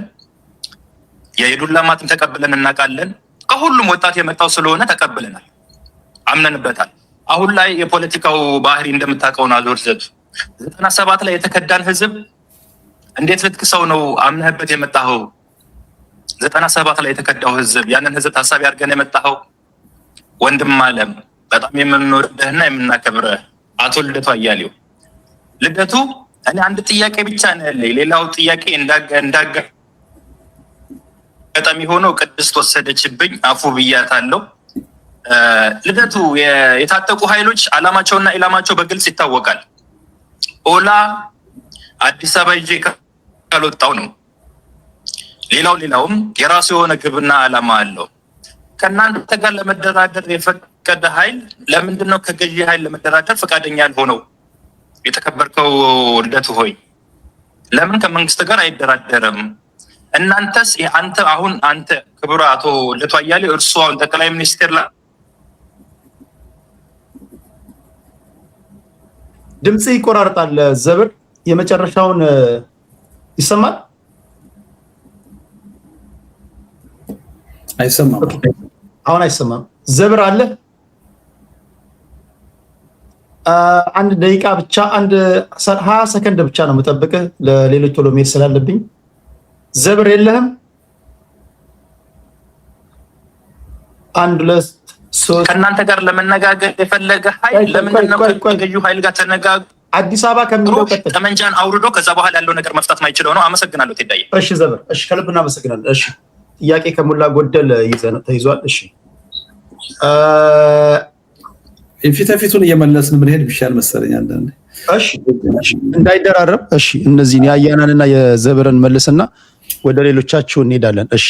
የዱላ ማትም ተቀብለን እናውቃለን። ከሁሉም ወጣት የመጣው ስለሆነ ተቀብለናል፣ አምነንበታል። አሁን ላይ የፖለቲካው ባህሪ እንደምታውቀው ነው። አዞር ዘብ 97 ላይ የተከዳን ህዝብ እንዴት ልትክሰው ነው አምነህበት የመጣኸው? 97 ላይ የተከዳው ህዝብ ያንን ህዝብ ታሳቢ አድርገን የመጣኸው ወንድም አለም በጣም የምንወደህና የምናከብረህ አቶ ልደቱ አያሌው። ልደቱ እኔ አንድ ጥያቄ ብቻ ነው ያለኝ። ሌላው ጥያቄ እንዳጋጣሚ ሆኖ ቅድስት ወሰደችብኝ፣ አፉ ብያታለሁ። ልደቱ የታጠቁ ኃይሎች አላማቸውና ኢላማቸው በግልጽ ይታወቃል። ኦላ አዲስ አበባ ይዤ ካልወጣው ነው። ሌላውም የራሱ የሆነ ግብና አላማ አለው። ከእናንተ ጋር ለመደራደር የፈቀደ ኃይል ለምንድን ነው ከገዢ ኃይል ለመደራደር ፈቃደኛ ያልሆነው? የተከበርከው ልደቱ ሆይ ለምን ከመንግስት ጋር አይደራደርም? እናንተስ አንተ ክቡር አቶ ልደቱ አያሌው እርሱ አሁን ጠቅላይ ሚኒስቴር ድምጽ ይቆራርጣል። ዘብር የመጨረሻውን ይሰማል? አይሰማም። አሁን አይሰማም። ዘብር አለ። አንድ ደቂቃ ብቻ 20 ሰከንድ ብቻ ነው የምጠብቅህ፣ ለሌሎች ቶሎ መሄድ ስላለብኝ። ዘብር የለህም? 1 2 3 ከእናንተ ጋር ለመነጋገር የፈለገ ኃይል ለምንድን ነው ከገዢው ኃይል ጋር ተነጋግሮ አዲስ አበባ ከሚለው ቀጥል፣ ጠመንጃን አውርዶ ከዛ በኋላ ያለው ነገር መፍታት ማይችለው ነው? አመሰግናለሁ ቴዳዬ። እሺ ዘብር፣ እሺ ከልብ እናመሰግናለን። እሺ ጥያቄ ከሞላ ጎደል ተይዟል። እሺ ፊት ለፊቱን እየመለስን ብንሄድ ቢሻል መሰለኝ አንዳንዴ። እሺ እንዳይደራረብ። እሺ እነዚህን የአያናንና የዘብርን መልስና ወደ ሌሎቻችሁ እንሄዳለን። እሺ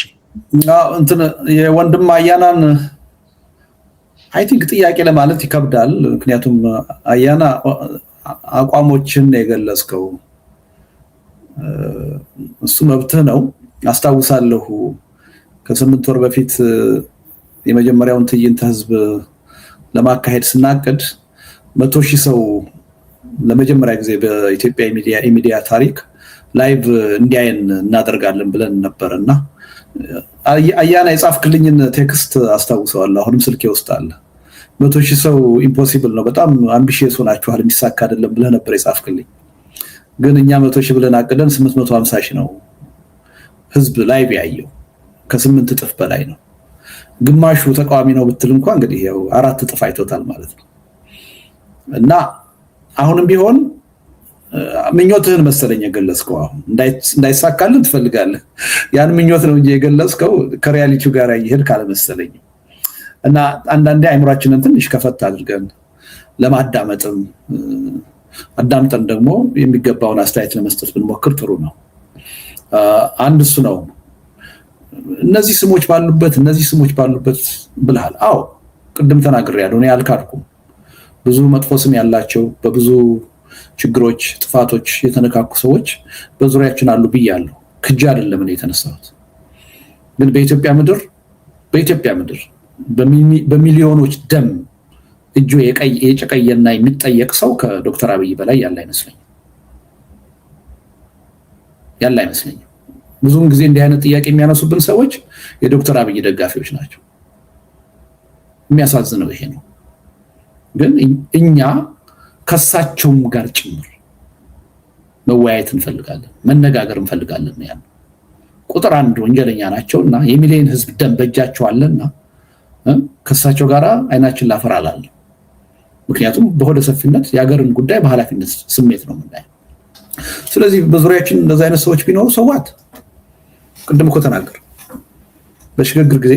እንትን የወንድም አያናን አይ ቲንክ ጥያቄ ለማለት ይከብዳል። ምክንያቱም አያና አቋሞችን የገለጽከው እሱ መብትህ ነው። አስታውሳለሁ ከ8 ወር በፊት የመጀመሪያውን ትዕይንተ ህዝብ ለማካሄድ ስናቅድ 100,000 ሰው ለመጀመሪያ ጊዜ በኢትዮጵያ የሚዲያ ታሪክ ላይቭ እንዲያየን እናደርጋለን ብለን ነበርና አያና የጻፍክልኝን ቴክስት አስታውሰዋለሁ። አሁንም ስልኬ ውስጥ አለ። 100,000 ሰው ኢምፖሲብል ነው፣ በጣም አምቢሺየስ ሆናችኋል፣ የሚሳካ አይደለም ብለህ ነበር የጻፍክልኝ። ግን እኛ 100,000 ብለን አቅደን 850,000 ነው ህዝብ ላይቭ ያየው፣ ከ8 እጥፍ በላይ ነው። ግማሹ ተቃዋሚ ነው ብትል እንኳን እንግዲህ ያው 4 እጥፍ አይቶታል ማለት ነው። እና አሁንም ቢሆን ምኞትህን መሰለኝ የገለጽከው። አሁን እንዳይሳካልን ትፈልጋለህ። ያን ምኞት ነው እንጂ የገለጽከው ከሪያሊቲው ጋር ይሄድ ካለ መሰለኝ። እና አንዳንዴ አይምሯችንን ትንሽ ከፈት አድርገን ለማዳመጥም አዳምጠን ደግሞ የሚገባውን አስተያየት ለመስጠት ብንሞክር ጥሩ ነው። አንድ እሱ ነው። እነዚህ ስሞች ባሉበት ብልሃል። አዎ ቅድም ተናግሬያለሁ። እኔ አልካድኩም። ብዙ መጥፎ ስም ያላቸው በብዙ ችግሮች፣ ጥፋቶች የተነካኩ ሰዎች በዙሪያችን አሉ ብያለሁ። ክጅ አይደለም እኔ የተነሳሁት። ግን በኢትዮጵያ ምድር በሚሊዮኖች ደም እጁ የጨቀየና የሚጠየቅ ሰው ከዶክተር አብይ በላይ ያለ አይመስለኝም። ብዙውን ጊዜ እንዲህ አይነት ጥያቄ የሚያነሱብን ሰዎች የዶክተር አብይ ደጋፊዎች ናቸው። የሚያሳዝነው ይሄ ነው። ግን እኛ ከሳቸውም ጋር ጭምር መወያየት እንፈልጋለን፣ መነጋገር እንፈልጋለን። ያን ቁጥር 1 ወንጀለኛ ናቸውና የሚሊዮን ህዝብ ደም በእጃቸው አለና ከሳቸው ጋር አይናችን ላፈር አላለም። ምክንያቱም በሆደ ሰፊነት የሀገርን ጉዳይ በኃላፊነት ስሜት ነው የምናየው። ስለዚህ በዙሪያችን እንደዛ አይነት ሰዎች ቢኖሩ ሰዋት ቅድም እኮ ተናገር በሽግግር ጊዜ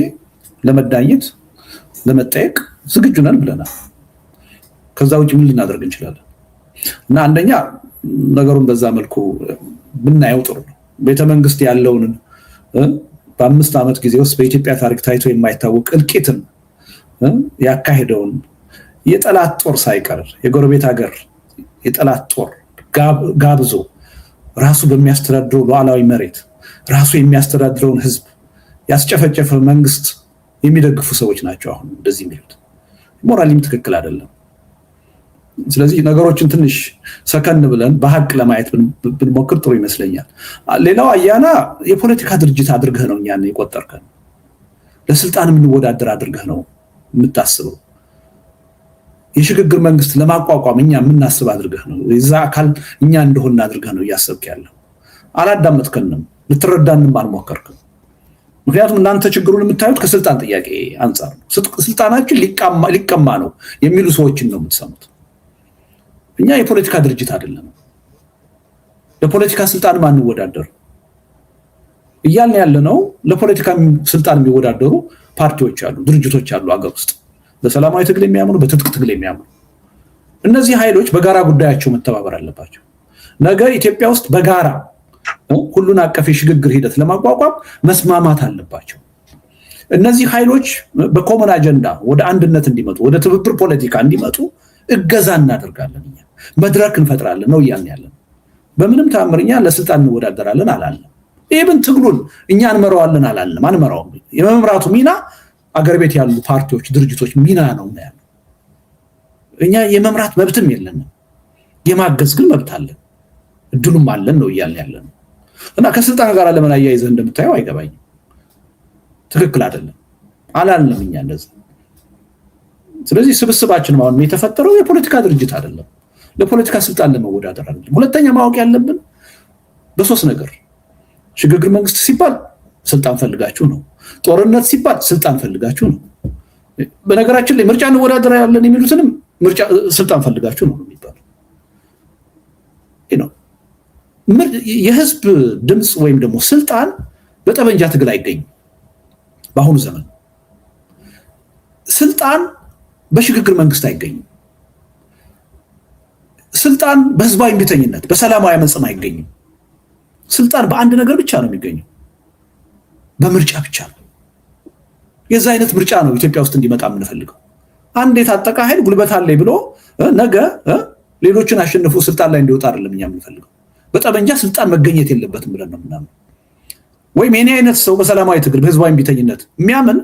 ለመዳኘት ለመጠየቅ ዝግጁ ነን ብለናል። ከዛ ውጭ ምን ልናደርግ እንችላለን? እና አንደኛ ነገሩን በዛ መልኩ ብናየው ጥሩ ነው። ቤተመንግስት ያለውን በ5 ዓመት ጊዜ ውስጥ በኢትዮጵያ ታሪክ ታይቶ የማይታወቅ እልቂትን ያካሄደውን የጠላት ጦር ሳይቀር የጎረቤት ሀገር የጠላት ጦር ጋብዞ ራሱ በሚያስተዳድረው ሉዓላዊ መሬት ራሱ የሚያስተዳድረውን ህዝብ ያስጨፈጨፈ መንግስት የሚደግፉ ሰዎች ናቸው አሁን እንደዚህ የሚሉት። ሞራሊም ትክክል አይደለም። ስለዚህ ነገሮችን ትንሽ ሰከን ብለን በሐቅ ለማየት ብንሞክር ጥሩ ይመስለኛል። ሌላው አያና የፖለቲካ ድርጅት አድርገህ ነው እኛን የቆጠርከን፣ ለስልጣን የምንወዳደር አድርገህ ነው የምታስበው። የሽግግር መንግስት ለማቋቋም እኛ የምናስብ አድርገህ ነው፣ የዛ አካል እኛ እንደሆነ አድርገህ ነው እያሰብክ ያለው። አላዳመጥከንም፣ ልትረዳንም አልሞከርክም። ምክንያቱም እናንተ ችግሩን የምታዩት ከስልጣን ጥያቄ አንጻር ነው። ስልጣናችን ሊቀማ ነው የሚሉ ሰዎችን ነው የምትሰሙት። እኛ የፖለቲካ ድርጅት አይደለም፣ ለፖለቲካ ስልጣን ማንወዳደር እያልን ያለነው። ለፖለቲካ ስልጣን የሚወዳደሩ ፓርቲዎች አሉ፣ ድርጅቶች አሉ አገር ውስጥ በሰላማዊ ትግል የሚያምኑ በትጥቅ ትግል የሚያምኑ። እነዚህ ኃይሎች በጋራ ጉዳያቸው መተባበር አለባቸው። ነገ ኢትዮጵያ ውስጥ በጋራ ሁሉን አቀፍ የሽግግር ሂደት ለማቋቋም መስማማት አለባቸው። እነዚህ ኃይሎች በኮመን አጀንዳ ወደ አንድነት እንዲመጡ ወደ ትብብር ፖለቲካ እንዲመጡ እገዛ እናደርጋለን። እኛ መድረክ እንፈጥራለን ነው እያልን ያለን። በምንም ተአምርኛ ለስልጣን እንወዳደራለን አላለም። ይሄን ትግሉን እኛ እንመራዋለን አላለም። አንመራውም። የመምራቱ ሚና አገር ቤት ያሉ ፓርቲዎች ድርጅቶች ሚና ነው ያለው። እኛ የመምራት መብትም የለንም፣ የማገዝ ግን መብት አለን፣ እድሉም አለን ነው እያልን ያለን። እና ከስልጣን ጋር ለምን አያይዘህ እንደምታየው አይገባኝም። ትክክል አይደለም አላልንም እኛ እንደዛ። ስለዚህ ስብስባችን አሁን የተፈጠረው የፖለቲካ ድርጅት አይደለም፣ ለፖለቲካ ስልጣን ለመወዳደር አይደለም። ሁለተኛ ማወቅ ያለብን በሶስት ነገር፣ ሽግግር መንግስት ሲባል ስልጣን ፈልጋችሁ ነው፣ ጦርነት ሲባል ስልጣን ፈልጋችሁ ነው። በነገራችን ላይ ምርጫ እንወዳደራለን የሚሉትንም ምርጫ ስልጣን ፈልጋችሁ ነው የሚባለው። የህዝብ ድምፅ ወይም ደግሞ ስልጣን በጠመንጃ ትግል አይገኝም። በአሁኑ ዘመን ስልጣን በሽግግር መንግስት አይገኝም። ስልጣን በህዝባዊ እምቢተኝነት በሰላማዊ አመፅም አይገኝም። ስልጣን በአንድ ነገር ብቻ ነው የሚገኘው፣ በምርጫ ብቻ ነው። የዛ አይነት ምርጫ ነው ኢትዮጵያ ውስጥ እንዲመጣ የምንፈልገው። አንድ የታጠቀ ኃይል ጉልበት አለኝ ብሎ ነገ ሌሎችን አሸንፎ ስልጣን ላይ እንዲወጣ አይደለም እኛ የምንፈልገው። በጠመንጃ ስልጣን መገኘት የለበትም ብለን ነው ምናምን። ወይም የኔ አይነት ሰው በሰላማዊ ትግል በህዝባዊ እምቢተኝነት የሚያምን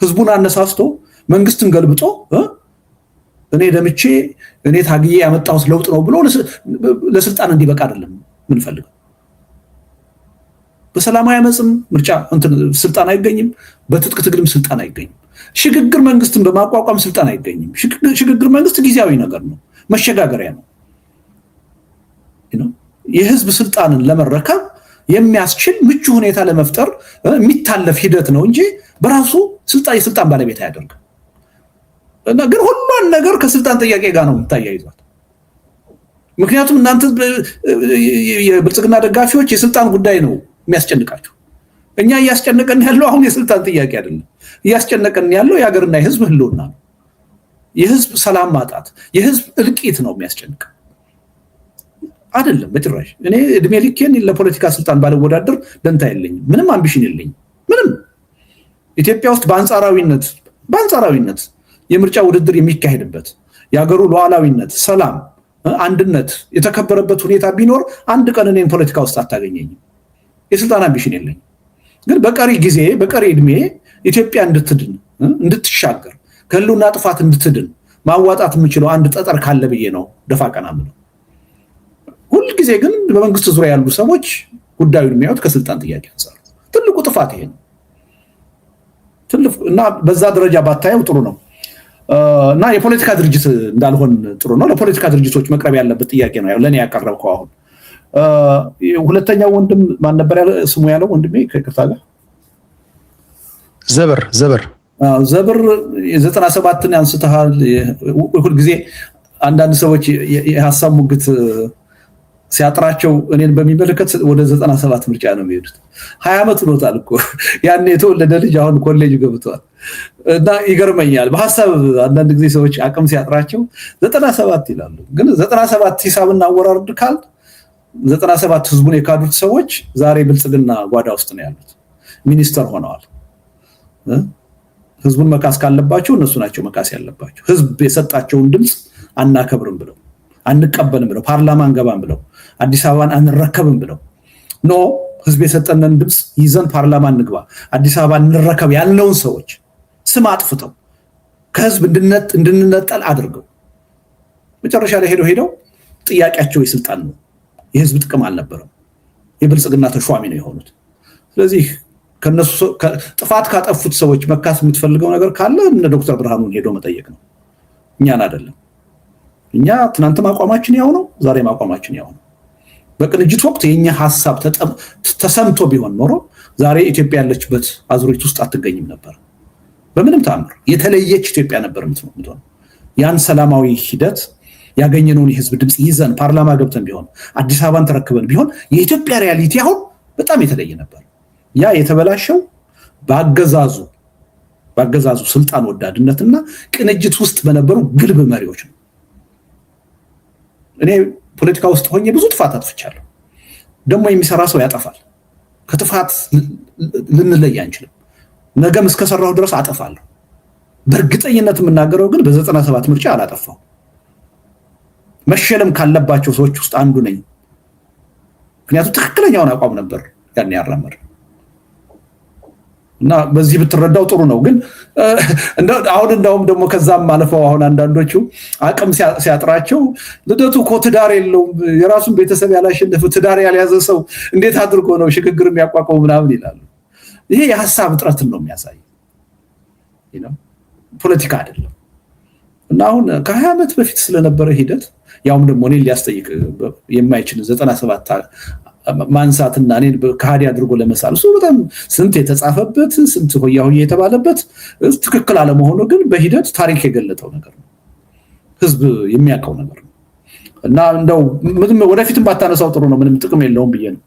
ህዝቡን አነሳስቶ መንግስትን ገልብጦ እኔ ደምቼ እኔ ታግዬ ያመጣሁት ለውጥ ነው ብሎ ለስልጣን እንዲበቃ አይደለም ምንፈልገው። በሰላማዊ አመፅም ምርጫ ስልጣን አይገኝም፣ በትጥቅ ትግልም ስልጣን አይገኝም። ሽግግር መንግስትን በማቋቋም ስልጣን አይገኝም። ሽግግር መንግስት ጊዜያዊ ነገር ነው፣ መሸጋገሪያ ነው። የህዝብ ስልጣንን ለመረከብ የሚያስችል ምቹ ሁኔታ ለመፍጠር የሚታለፍ ሂደት ነው እንጂ በራሱ የስልጣን ባለቤት አያደርግም። ግን ሁሉን ነገር ከስልጣን ጥያቄ ጋር ነው የምታያይዟት። ምክንያቱም እናንተ የብልጽግና ደጋፊዎች የስልጣን ጉዳይ ነው የሚያስጨንቃችሁ። እኛ እያስጨነቀን ያለው አሁን የስልጣን ጥያቄ አይደለም። እያስጨነቀን ያለው የሀገርና የህዝብ ህልውና ነው። የህዝብ ሰላም ማጣት፣ የህዝብ እልቂት ነው የሚያስጨንቅ አይደለም በጭራሽ። እኔ እድሜ ልኬን ለፖለቲካ ስልጣን ባልወዳደር ደንታ የለኝም፣ ምንም አምቢሽን የለኝም። ምንም ኢትዮጵያ ውስጥ በአንጻራዊነት የምርጫ ውድድር የሚካሄድበት የሀገሩ ሉዓላዊነት፣ ሰላም፣ አንድነት የተከበረበት ሁኔታ ቢኖር አንድ ቀን እኔን ፖለቲካ ውስጥ አታገኘኝም። የስልጣን አምቢሽን የለኝም። ግን በቀሪ ጊዜ በቀሪ እድሜ ኢትዮጵያ እንድትድን እንድትሻገር ከህልውና ጥፋት እንድትድን ማዋጣት የምችለው አንድ ጠጠር ካለ ብዬ ነው ደፋ ቀና የምለው። ሁልጊዜ ግን በመንግስት ዙሪያ ያሉ ሰዎች ጉዳዩን የሚያዩት ከስልጣን ጥያቄ አንጻር። ትልቁ ጥፋት ይሄ ነው። እና በዛ ደረጃ ባታየው ጥሩ ነው። እና የፖለቲካ ድርጅት እንዳልሆን ጥሩ ነው። ለፖለቲካ ድርጅቶች መቅረብ ያለበት ጥያቄ ነው ለእኔ ያቀረብከው። አሁን ሁለተኛው ወንድም ማን ነበር ስሙ ያለው ወንድሜ ከይቅርታ ጋር ዘበር 97ን አንስተሃል። ሁልጊዜ አንዳንድ ሰዎች የሀሳብ ሙግት ሲያጥራቸው እኔን በሚመለከት ወደ 97 ምርጫ ነው የሚሄዱት። 20 ዓመት ሆኖታል እኮ ያን የተወለደ ልጅ አሁን ኮሌጅ ገብቷል። እና ይገርመኛል በሀሳብ አንዳንድ ጊዜ ሰዎች አቅም ሲያጥራቸው 97 ይላሉ። ግን 97 ሂሳብና አወራርድ ካል 97 ህዝቡን የካዱት ሰዎች ዛሬ ብልጽግና ጓዳ ውስጥ ነው ያሉት፣ ሚኒስተር ሆነዋል። ህዝቡን መካስ ካለባቸው እነሱ ናቸው መካስ ያለባቸው። ህዝብ የሰጣቸውን ድምፅ አናከብርም ብለው አንቀበልም ብለው ፓርላማ አንገባም ብለው አዲስ አበባን አንረከብም ብለው ኖ ህዝብ የሰጠንን ድምፅ ይዘን ፓርላማ እንግባ አዲስ አበባ እንረከብ ያልነውን ሰዎች ስም አጥፍተው ከህዝብ እንድንነጠል አድርገው መጨረሻ ላይ ሄደው ጥያቄያቸው የስልጣን ነው፣ የህዝብ ጥቅም አልነበረም፣ የብልጽግና ተሿሚ ነው የሆኑት። ስለዚህ ከነሱ ጥፋት ካጠፉት ሰዎች መካስ የምትፈልገው ነገር ካለ እነ ዶክተር ብርሃኑን ሄዶ መጠየቅ ነው፣ እኛን አይደለም። እኛ ትናንትም አቋማችን ያው ነው፣ ዛሬም አቋማችን ያው ነው። በቅንጅት ወቅት የኛ ሐሳብ ተሰምቶ ቢሆን ኖሮ ዛሬ ኢትዮጵያ ያለችበት አዙሪት ውስጥ አትገኝም ነበር። በምንም ተአምር የተለየች ኢትዮጵያ ነበር የምትሆነው። ያን ሰላማዊ ሂደት ያገኘነውን የህዝብ ድምፅ ይዘን ፓርላማ ገብተን ቢሆን አዲስ አበባን ተረክበን ቢሆን የኢትዮጵያ ሪያሊቲ አሁን በጣም የተለየ ነበር። ያ የተበላሸው በአገዛዙ ስልጣን ወዳድነትና ቅንጅት ውስጥ በነበሩ ግልብ መሪዎች ነው። እኔ ፖለቲካ ውስጥ ሆኜ ብዙ ጥፋት አጥፍቻለሁ። ደግሞ የሚሰራ ሰው ያጠፋል። ከጥፋት ልንለይ አንችልም። ነገም እስከሰራሁ ድረስ አጠፋለሁ። በእርግጠኝነት የምናገረው ግን በ97 ምርጫ አላጠፋው። መሸለም ካለባቸው ሰዎች ውስጥ አንዱ ነኝ። ምክንያቱም ትክክለኛውን አቋም ነበር ያን ያራመደ እና በዚህ ብትረዳው ጥሩ ነው። ግን አሁን እንደውም ደግሞ ከዛም አልፈው አሁን አንዳንዶቹ አቅም ሲያጥራቸው ልደቱ እኮ ትዳር የለውም የራሱን ቤተሰብ ያላሸነፈ ትዳር ያልያዘ ሰው እንዴት አድርጎ ነው ሽግግር የሚያቋቁመው ምናምን ይላሉ። ይሄ የሐሳብ እጥረትን ነው የሚያሳይ ፖለቲካ አይደለም። እና አሁን ከ20 ዓመት በፊት ስለነበረ ሂደት ያውም ደግሞ እኔን ሊያስጠይቅ የማይችል 97 ማንሳትና እኔን ከሃዲ አድርጎ ለመሳል እሱ በጣም ስንት የተጻፈበት ስንት ሆያው የተባለበት ትክክል አለመሆኑ ግን በሂደት ታሪክ የገለጠው ነገር ነው፣ ህዝብ የሚያውቀው ነገር ነው። እና እንደው ምንም ወደፊትም ባታነሳው ጥሩ ነው፣ ምንም ጥቅም የለውም ብዬ ነው።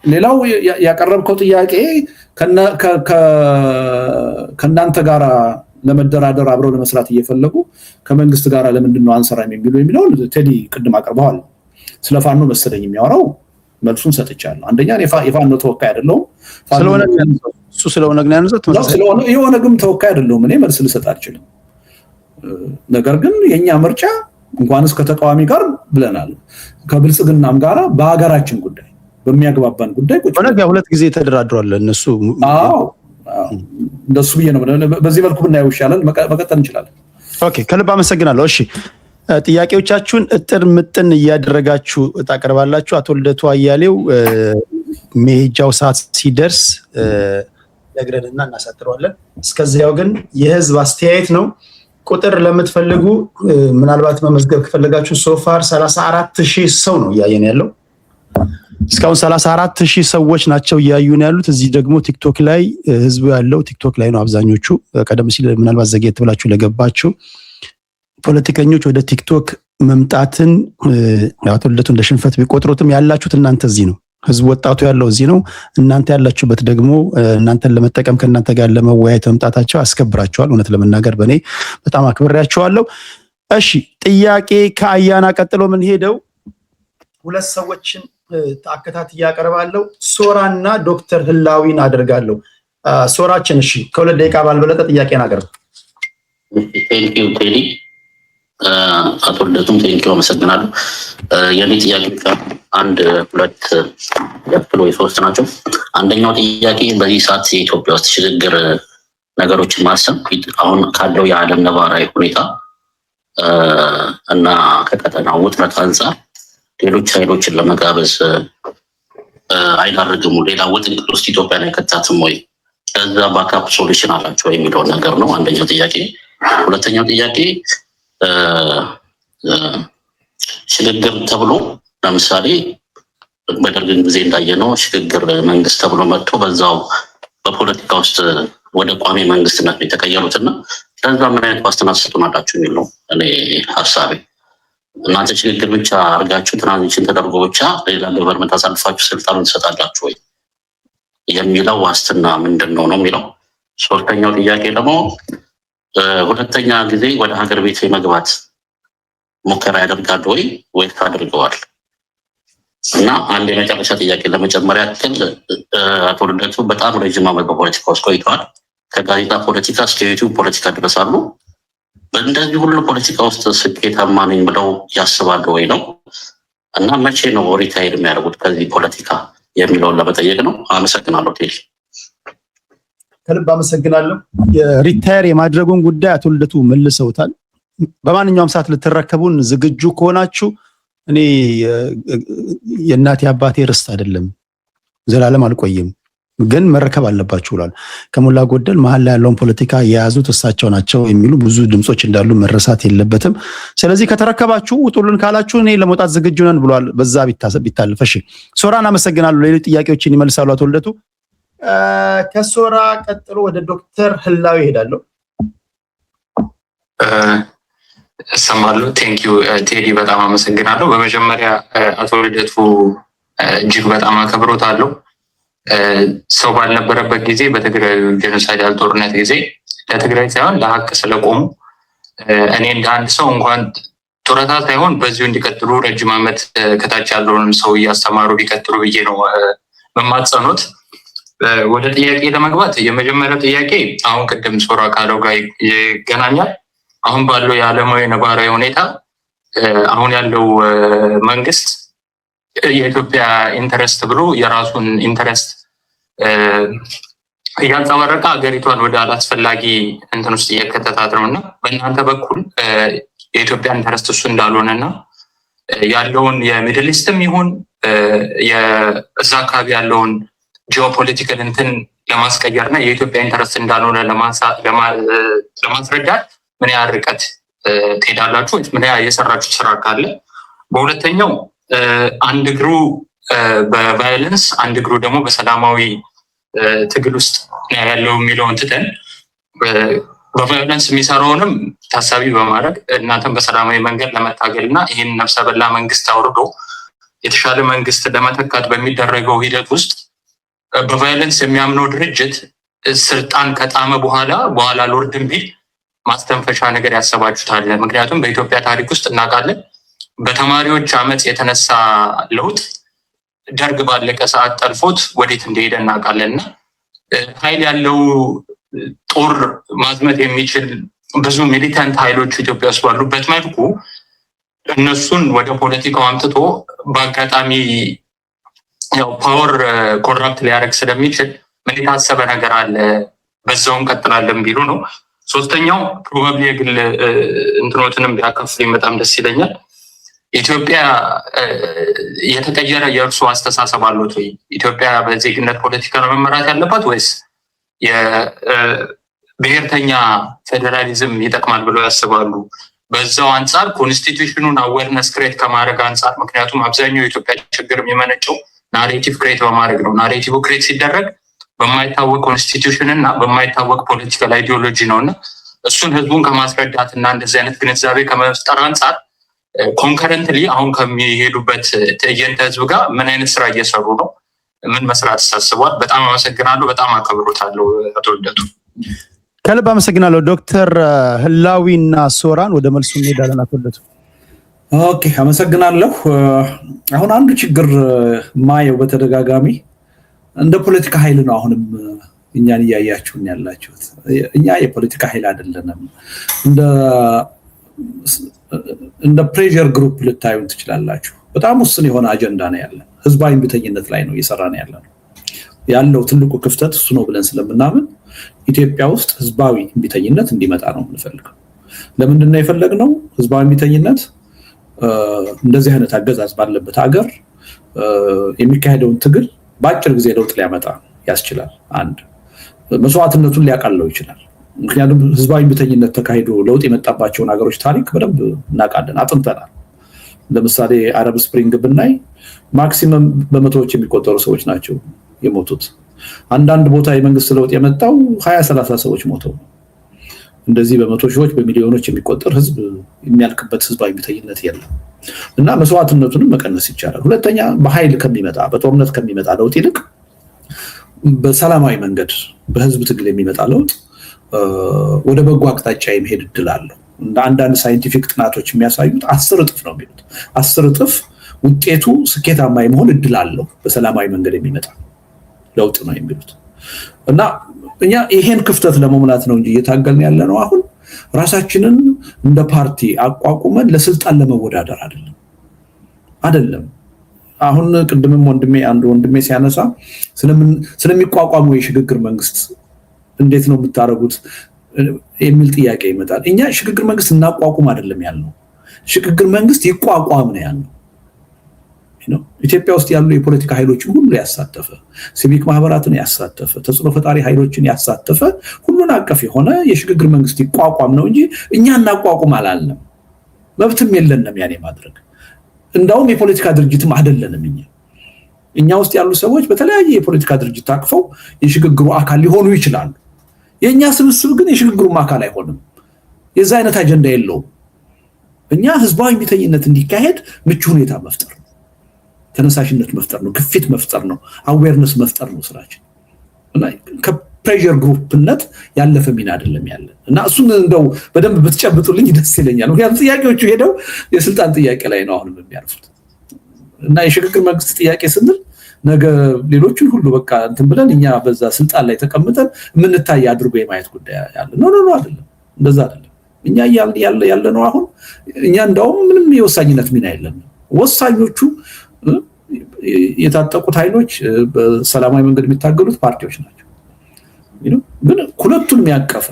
ሌላው ያቀረብከው ጥያቄ ከእናንተ ጋር ለመደራደር አብረው ለመስራት እየፈለጉ ከመንግስት ጋር ለምንድን ነው አንሰራም የሚለው ቴዲ ቅድም አቅርበዋል። ስለ ፋኖ መሰለኝ የሚያወራው መልሱን ሰጥቻለሁ። አንደኛ የፋኖ ተወካይ አይደለሁም ስለሆነ ግን የሆነ ግን ተወካይ አይደለሁም፣ እኔ መልስ ልሰጥ አልችልም። ነገር ግን የኛ ምርጫ እንኳንስ ከተቃዋሚ ጋር ብለናል ከብልጽግናም ጋር በሀገራችን ጉዳይ በሚያግባባን ጉዳይ ሁለት ጊዜ ተደራድሯል እነሱ። እንደሱ ብዬ ነው። በዚህ መልኩ ብናየው ይሻላል። መቀጠል እንችላለን። ኦኬ፣ ከልብ አመሰግናለሁ። እሺ፣ ጥያቄዎቻችሁን እጥር ምጥን እያደረጋችሁ ታቀርባላችሁ። አቶ ልደቱ አያሌው መሄጃው ሰዓት ሲደርስ ነግረንና እናሳጥረዋለን። እስከዚያው ግን የህዝብ አስተያየት ነው። ቁጥር ለምትፈልጉ ምናልባት መመዝገብ ከፈለጋችሁ ሶፋር 34,000 ሰው ነው እያየን ያለው። እስካሁን 34,000 ሰዎች ናቸው እያዩን ያሉት። እዚህ ደግሞ ቲክቶክ ላይ ህዝቡ ያለው ቲክቶክ ላይ ነው አብዛኞቹ። ቀደም ሲል ምናልባት ዘግየት ብላችሁ ለገባችሁ ፖለቲከኞች ወደ ቲክቶክ መምጣትን አቶ ልደቱ እንደ ሽንፈት ቢቆጥሩትም ያላችሁት እናንተ እዚህ ነው። ህዝቡ ወጣቱ ያለው እዚህ ነው። እናንተ ያላችሁበት ደግሞ እናንተን ለመጠቀም ከእናንተ ጋር ለመወያየት መምጣታቸው አስከብራቸዋል። እውነት ለመናገር በእኔ በጣም አክብሬያቸዋለሁ። እሺ፣ ጥያቄ ከአያና ቀጥሎ ምን ሄደው ሁለት ሰዎችን ተአከታት ያቀርባለሁ። ሶራና ዶክተር ህላዊን አድርጋለሁ። ሶራችን እሺ፣ ከሁለት ደቂቃ ባልበለጠ ጥያቄን አቀርብ። ቴንኪው ቴዲ። አቶ ልደቱም ቴንኪው አመሰግናለሁ። የኔ ጥያቄ አንድ ሁለት ያክል ወይ ሶስት ናቸው። አንደኛው ጥያቄ በዚህ ሰዓት የኢትዮጵያ ውስጥ ሽግግር ነገሮችን ማሰብ አሁን ካለው የዓለም ነባራዊ ሁኔታ እና ከቀጠናው ውጥረት አንጻር ሌሎች ኃይሎችን ለመጋበዝ አይዳርግም? ሌላ ውጥንቅጥ ውስጥ ኢትዮጵያን አይከታትም ወይ? ከዛ ባካፕ ሶሉሽን አላቸው የሚለው ነገር ነው አንደኛው ጥያቄ። ሁለተኛው ጥያቄ ሽግግር ተብሎ ለምሳሌ በደርግ ጊዜ እንዳየነው ሽግግር መንግስት ተብሎ መጥቶ በዛው በፖለቲካ ውስጥ ወደ ቋሚ መንግስትነት ነው የተቀየሩትና ለዛ ምን አይነት ዋስትና ትሰጡናላችሁ የሚል ነው እኔ ሀሳቤ። እናንተ ሽግግር ብቻ አድርጋችሁ ትራንዚሽን ተደርጎ ብቻ ሌላ ገቨርንመንት አሳልፋችሁ ስልጣኑን ትሰጣላችሁ ወይ የሚለው ዋስትና ምንድን ነው የሚለው። ሶስተኛው ጥያቄ ደግሞ ሁለተኛ ጊዜ ወደ ሀገር ቤት የመግባት ሙከራ ያደርጋሉ ወይስ አድርገዋል? እና አንድ የመጨረሻ ጥያቄ ለመጨመር ያክል አቶ ልደቱ በጣም ረጅም ዓመት በፖለቲካ ውስጥ ቆይተዋል። ከጋዜጣ ፖለቲካ እስከ ዩቲዩብ ፖለቲካ ድረስ አሉ። በእንደዚህ ሁሉ ፖለቲካ ውስጥ ስኬታማ ነኝ ብለው ያስባሉ ወይ ነው? እና መቼ ነው ሪታይር የሚያደርጉት ከዚህ ፖለቲካ የሚለውን ለመጠየቅ ነው። አመሰግናለሁ። ቴዲ ከልብ አመሰግናለሁ። የሪታየር የማድረጉን ጉዳይ አቶ ልደቱ መልሰውታል። በማንኛውም ሰዓት ልትረከቡን ዝግጁ ከሆናችሁ እኔ የእናቴ አባቴ ርስት አይደለም ዘላለም አልቆይም፣ ግን መረከብ አለባችሁ ብሏል። ከሞላ ጎደል መሀል ላይ ያለውን ፖለቲካ የያዙት እሳቸው ናቸው የሚሉ ብዙ ድምጾች እንዳሉ መረሳት የለበትም። ስለዚህ ከተረከባችሁ ውጡልን ካላችሁ እኔ ለመውጣት ዝግጁ ነን ብሏል። በዛ ቢታለፍ። እሺ ሶራን አመሰግናለሁ። ሌሎች ጥያቄዎችን ይመልሳሉ አቶ ልደቱ። ከሶራ ቀጥሎ ወደ ዶክተር ህላዊ ይሄዳለሁ። እሰማለሁ። ቴንኪዩ ቴዲ፣ በጣም አመሰግናለሁ። በመጀመሪያ አቶ ልደቱ እጅግ በጣም አከብሮታለሁ። ሰው ባልነበረበት ጊዜ በትግራይ ጄኖሳይዳል ጦርነት ጊዜ ለትግራይ ሳይሆን ለሀቅ ስለቆሙ እኔ እንደ አንድ ሰው እንኳን ጡረታ ሳይሆን በዚሁ እንዲቀጥሉ ረጅም ዓመት ከታች ያለውንም ሰው እያስተማሩ ቢቀጥሉ ብዬ ነው መማጸኖት። ወደ ጥያቄ ለመግባት የመጀመሪያው ጥያቄ አሁን ቅድም ሶራ ካለው ጋር ይገናኛል። አሁን ባለው የዓለማዊ ነባራዊ ሁኔታ አሁን ያለው መንግስት የኢትዮጵያ ኢንተረስት ብሎ የራሱን ኢንተረስት እያንጸባረቀ ሀገሪቷን ወደ አላስፈላጊ እንትን ውስጥ እየከተታት ነው እና በእናንተ በኩል የኢትዮጵያ ኢንተረስት እሱ እንዳልሆነና ያለውን የሚድል ኢስትም ይሁን የእዛ አካባቢ ያለውን ጂኦፖለቲካል እንትን ለማስቀየር እና የኢትዮጵያ ኢንተረስት እንዳልሆነ ለማስረዳት ምን ያህል ርቀት ትሄዳላችሁ? ምን ያህል የሰራችሁ ስራ ካለ? በሁለተኛው አንድ እግሩ በቫዮለንስ አንድ እግሩ ደግሞ በሰላማዊ ትግል ውስጥ ያለው የሚለውን ትተን በቫዮለንስ የሚሰራውንም ታሳቢ በማድረግ እናንተም በሰላማዊ መንገድ ለመታገል እና ይህን ነፍሰ በላ መንግስት አውርዶ የተሻለ መንግስት ለመተካት በሚደረገው ሂደት ውስጥ በቫዮለንስ የሚያምነው ድርጅት ስልጣን ከጣመ በኋላ ሎርድን ቢል ማስተንፈሻ ነገር ያሰባችሁታል። ምክንያቱም በኢትዮጵያ ታሪክ ውስጥ እናውቃለን በተማሪዎች አመፅ የተነሳ ለውጥ ደርግ ባለቀ ሰዓት ጠልፎት ወዴት እንደሄደ እናውቃለን። እና ኃይል ያለው ጦር ማዝመት የሚችል ብዙ ሚሊታንት ኃይሎች ኢትዮጵያ ውስጥ ባሉበት መልኩ እነሱን ወደ ፖለቲካው አምጥቶ በአጋጣሚ ያው ፓወር ኮራፕት ሊያደርግ ስለሚችል ምን የታሰበ ነገር አለ? በዛውም ቀጥላለን ቢሉ ነው። ሶስተኛው ፕሮባብሊ የግል እንትኖትንም ቢያካፍሉኝ በጣም ደስ ይለኛል። ኢትዮጵያ የተቀየረ የእርሱ አስተሳሰብ አሉት ወይ? ኢትዮጵያ በዜግነት ፖለቲካ ነው መመራት ያለባት ወይስ የብሔርተኛ ፌዴራሊዝም ይጠቅማል ብለው ያስባሉ? በዛው አንጻር ኮንስቲቱሽኑን አዌርነስ ክሬት ከማድረግ አንጻር፣ ምክንያቱም አብዛኛው የኢትዮጵያ ችግር የሚመነጨው ናሬቲቭ ክሬት በማድረግ ነው። ናሬቲቭ ክሬት ሲደረግ በማይታወቅ ኮንስቲቱሽን እና በማይታወቅ ፖለቲካል አይዲዮሎጂ ነው እና እሱን ህዝቡን ከማስረዳት እና እንደዚህ አይነት ግንዛቤ ከመፍጠር አንጻር ኮንከረንትሊ አሁን ከሚሄዱበት ትዕይንተ ህዝብ ጋር ምን አይነት ስራ እየሰሩ ነው? ምን መስራት ተሳስቧል? በጣም አመሰግናለሁ። በጣም አከብሮታለሁ አቶ ልደቱ። ከልብ አመሰግናለሁ። ዶክተር ህላዊና ሶራን ወደ መልሱ እንሄዳለን። አቶ ልደቱ። ኦኬ፣ አመሰግናለሁ። አሁን አንዱ ችግር ማየው በተደጋጋሚ እንደ ፖለቲካ ኃይል ነው። አሁንም እኛን እያያችሁን ያላችሁት እኛ የፖለቲካ ኃይል አይደለንም። እንደ ፕሬዠር ግሩፕ ልታዩን ትችላላችሁ። በጣም ውስን የሆነ አጀንዳ ነው ያለን። ህዝባዊ እምቢተኝነት ላይ ነው እየሰራን ያለው ትልቁ ክፍተት እሱ ነው ብለን ስለምናምን ኢትዮጵያ ውስጥ ህዝባዊ እምቢተኝነት እንዲመጣ ነው የምንፈልገው። ለምንድን ነው የፈለግነው? ህዝባዊ እምቢተኝነት እንደዚህ አይነት አገዛዝ ባለበት ሀገር የሚካሄደውን ትግል በአጭር ጊዜ ለውጥ ሊያመጣ ያስችላል። አንድ መስዋዕትነቱን ሊያቃለው ይችላል። ምክንያቱም ህዝባዊ እምቢተኝነት ተካሂዶ ለውጥ የመጣባቸውን ሀገሮች ታሪክ በደንብ እናውቃለን፣ አጥንተናል። ለምሳሌ አረብ ስፕሪንግ ብናይ ማክሲመም በመቶዎች የሚቆጠሩ ሰዎች ናቸው የሞቱት። አንዳንድ ቦታ የመንግስት ለውጥ የመጣው 20-30 ሰዎች ሞተው። እንደዚህ በመቶ ሺዎች በሚሊዮኖች የሚቆጠር ህዝብ የሚያልቅበት ህዝባዊ ቢተኝነት የለም እና መስዋዕትነቱንም መቀነስ ይቻላል። ሁለተኛ በኃይል ከሚመጣ በጦርነት ከሚመጣ ለውጥ ይልቅ በሰላማዊ መንገድ በህዝብ ትግል የሚመጣ ለውጥ ወደ በጎ አቅጣጫ የሚሄድ እድል አለው። እንደ አንዳንድ ሳይንቲፊክ ጥናቶች የሚያሳዩት 10 እጥፍ ነው የሚሉት 10 እጥፍ ውጤቱ ስኬታማ የመሆን እድል አለው በሰላማዊ መንገድ የሚመጣ ለውጥ ነው የሚሉት እና እኛ ይሄን ክፍተት ለመሙላት ነው እንጂ እየታገልን ያለ ነው አሁን ራሳችንን እንደ ፓርቲ አቋቁመን ለስልጣን ለመወዳደር አይደለም። አሁን ቅድምም ወንድሜ ሲያነሳ ስለሚቋቋሙ የሽግግር መንግስት እንዴት ነው የምታረጉት የሚል ጥያቄ ይመጣል። እኛ ሽግግር መንግስት እናቋቁም አይደለም ያልነው፣ ሽግግር መንግስት ይቋቋም ነው ያልነው። ኢትዮጵያ ውስጥ ያሉ የፖለቲካ ኃይሎችን ሁሉ ያሳተፈ ሲቪክ ማህበራትን ያሳተፈ ተጽዕኖ ፈጣሪ ኃይሎችን ያሳተፈ ሁሉን አቀፍ የሆነ የሽግግር መንግስት ይቋቋም ነው እንጂ እኛ እናቋቁም አላልንም። መብትም የለንም ያኔ ማድረግ። እንዳውም የፖለቲካ ድርጅትም አይደለንም እኛ ውስጥ ያሉ ሰዎች በተለያየ የፖለቲካ ድርጅት ታቅፈው የሽግግሩ አካል ሊሆኑ ይችላሉ። የኛ ስብስብ ግን የሽግግሩም አካል አይሆንም። የዛ አይነት አጀንዳ የለውም። እኛ ህዝባዊ ቢተኝነት እንዲካሄድ ምቹ ሁኔታ መፍጠር፣ ተነሳሽነት መፍጠር ነው፣ ግፊት መፍጠር ነው፣ አዌርነስ መፍጠር ነው ስራችን እና ከፕሬዠር ግሩፕነት ያለፈ ሚና አይደለም ያለን እና እሱን እንደው በደንብ ብትጨብጡልኝ ደስ ይለኛል። ምክንያቱም ጥያቄዎቹ ሄደው የስልጣን ጥያቄ ላይ ነው አሁንም የሚያርፉት እና የሽግግር መንግስት ጥያቄ ስንል ነገ ሌሎችን ሁሉ በቃ እንትን ብለን እኛ በዛ ስልጣን ላይ ተቀምጠን የምንታይ አድርጎ የማየት ጉዳይ ያለ ነው አይደለም። እንደዛ አይደለም። እኛ ያለ ነው አሁን እኛ እንደውም ምንም የወሳኝነት ሚና የለንም። ወሳኞቹ የታጠቁት ኃይሎች በሰላማዊ መንገድ የሚታገሉት ፓርቲዎች ናቸው። ግን ሁለቱንም ያቀፈ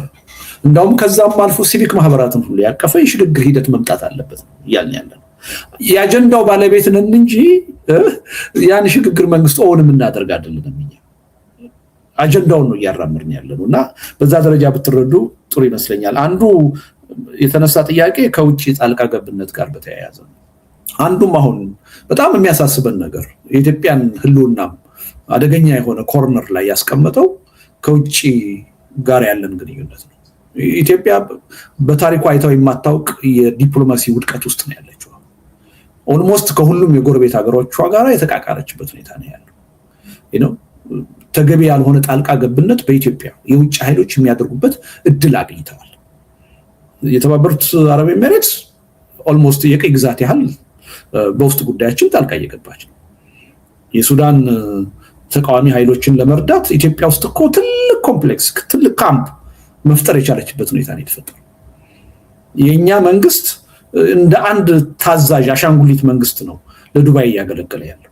እንደውም ከዛም አልፎ ሲቪክ ማህበራትን ሁሉ ያቀፈ የሽግግር ሂደት መምጣት አለበት እያልን ያለ ነው። የአጀንዳው ባለቤት ነን እንጂ ያን ሽግግር መንግስት ኦን የምናደርግ አይደለም። እኛ አጀንዳውን ነው እያራመድን ያለነው እና በዛ ደረጃ ብትረዱ ጥሩ ይመስለኛል። አንዱ የተነሳ ጥያቄ ከውጭ ጣልቃ ገብነት ጋር በተያያዘ ነው። አንዱም አሁን በጣም የሚያሳስበን ነገር የኢትዮጵያን ህልውና አደገኛ የሆነ ኮርነር ላይ ያስቀመጠው ከውጭ ጋር ያለን ግንኙነት ነው። ኢትዮጵያ በታሪኳ አይታው የማታውቅ የዲፕሎማሲ ውድቀት ውስጥ ነው ያለችው። ኦልሞስት ከሁሉም የጎረቤት ሀገሮቿ ጋር የተቃቃረችበት ሁኔታ ነው ያለው። ተገቢ ያልሆነ ጣልቃ ገብነት በኢትዮጵያ የውጭ ኃይሎች የሚያደርጉበት እድል አግኝተዋል። የተባበሩት አረብ ኤሚሬትስ ኦልሞስት የቀይ ግዛት ያህል በውስጥ ጉዳያችን ጣልቃ እየገባች ነው። የሱዳን ተቃዋሚ ኃይሎችን ለመርዳት ኢትዮጵያ ውስጥ እኮ ትልቅ ኮምፕሌክስ ትልቅ ካምፕ መፍጠር የቻለችበት ሁኔታ ነው የተፈጠረው። የኛ መንግስት እንደ አንድ ታዛዥ አሻንጉሊት መንግስት ነው ለዱባይ እያገለገለ ያለው።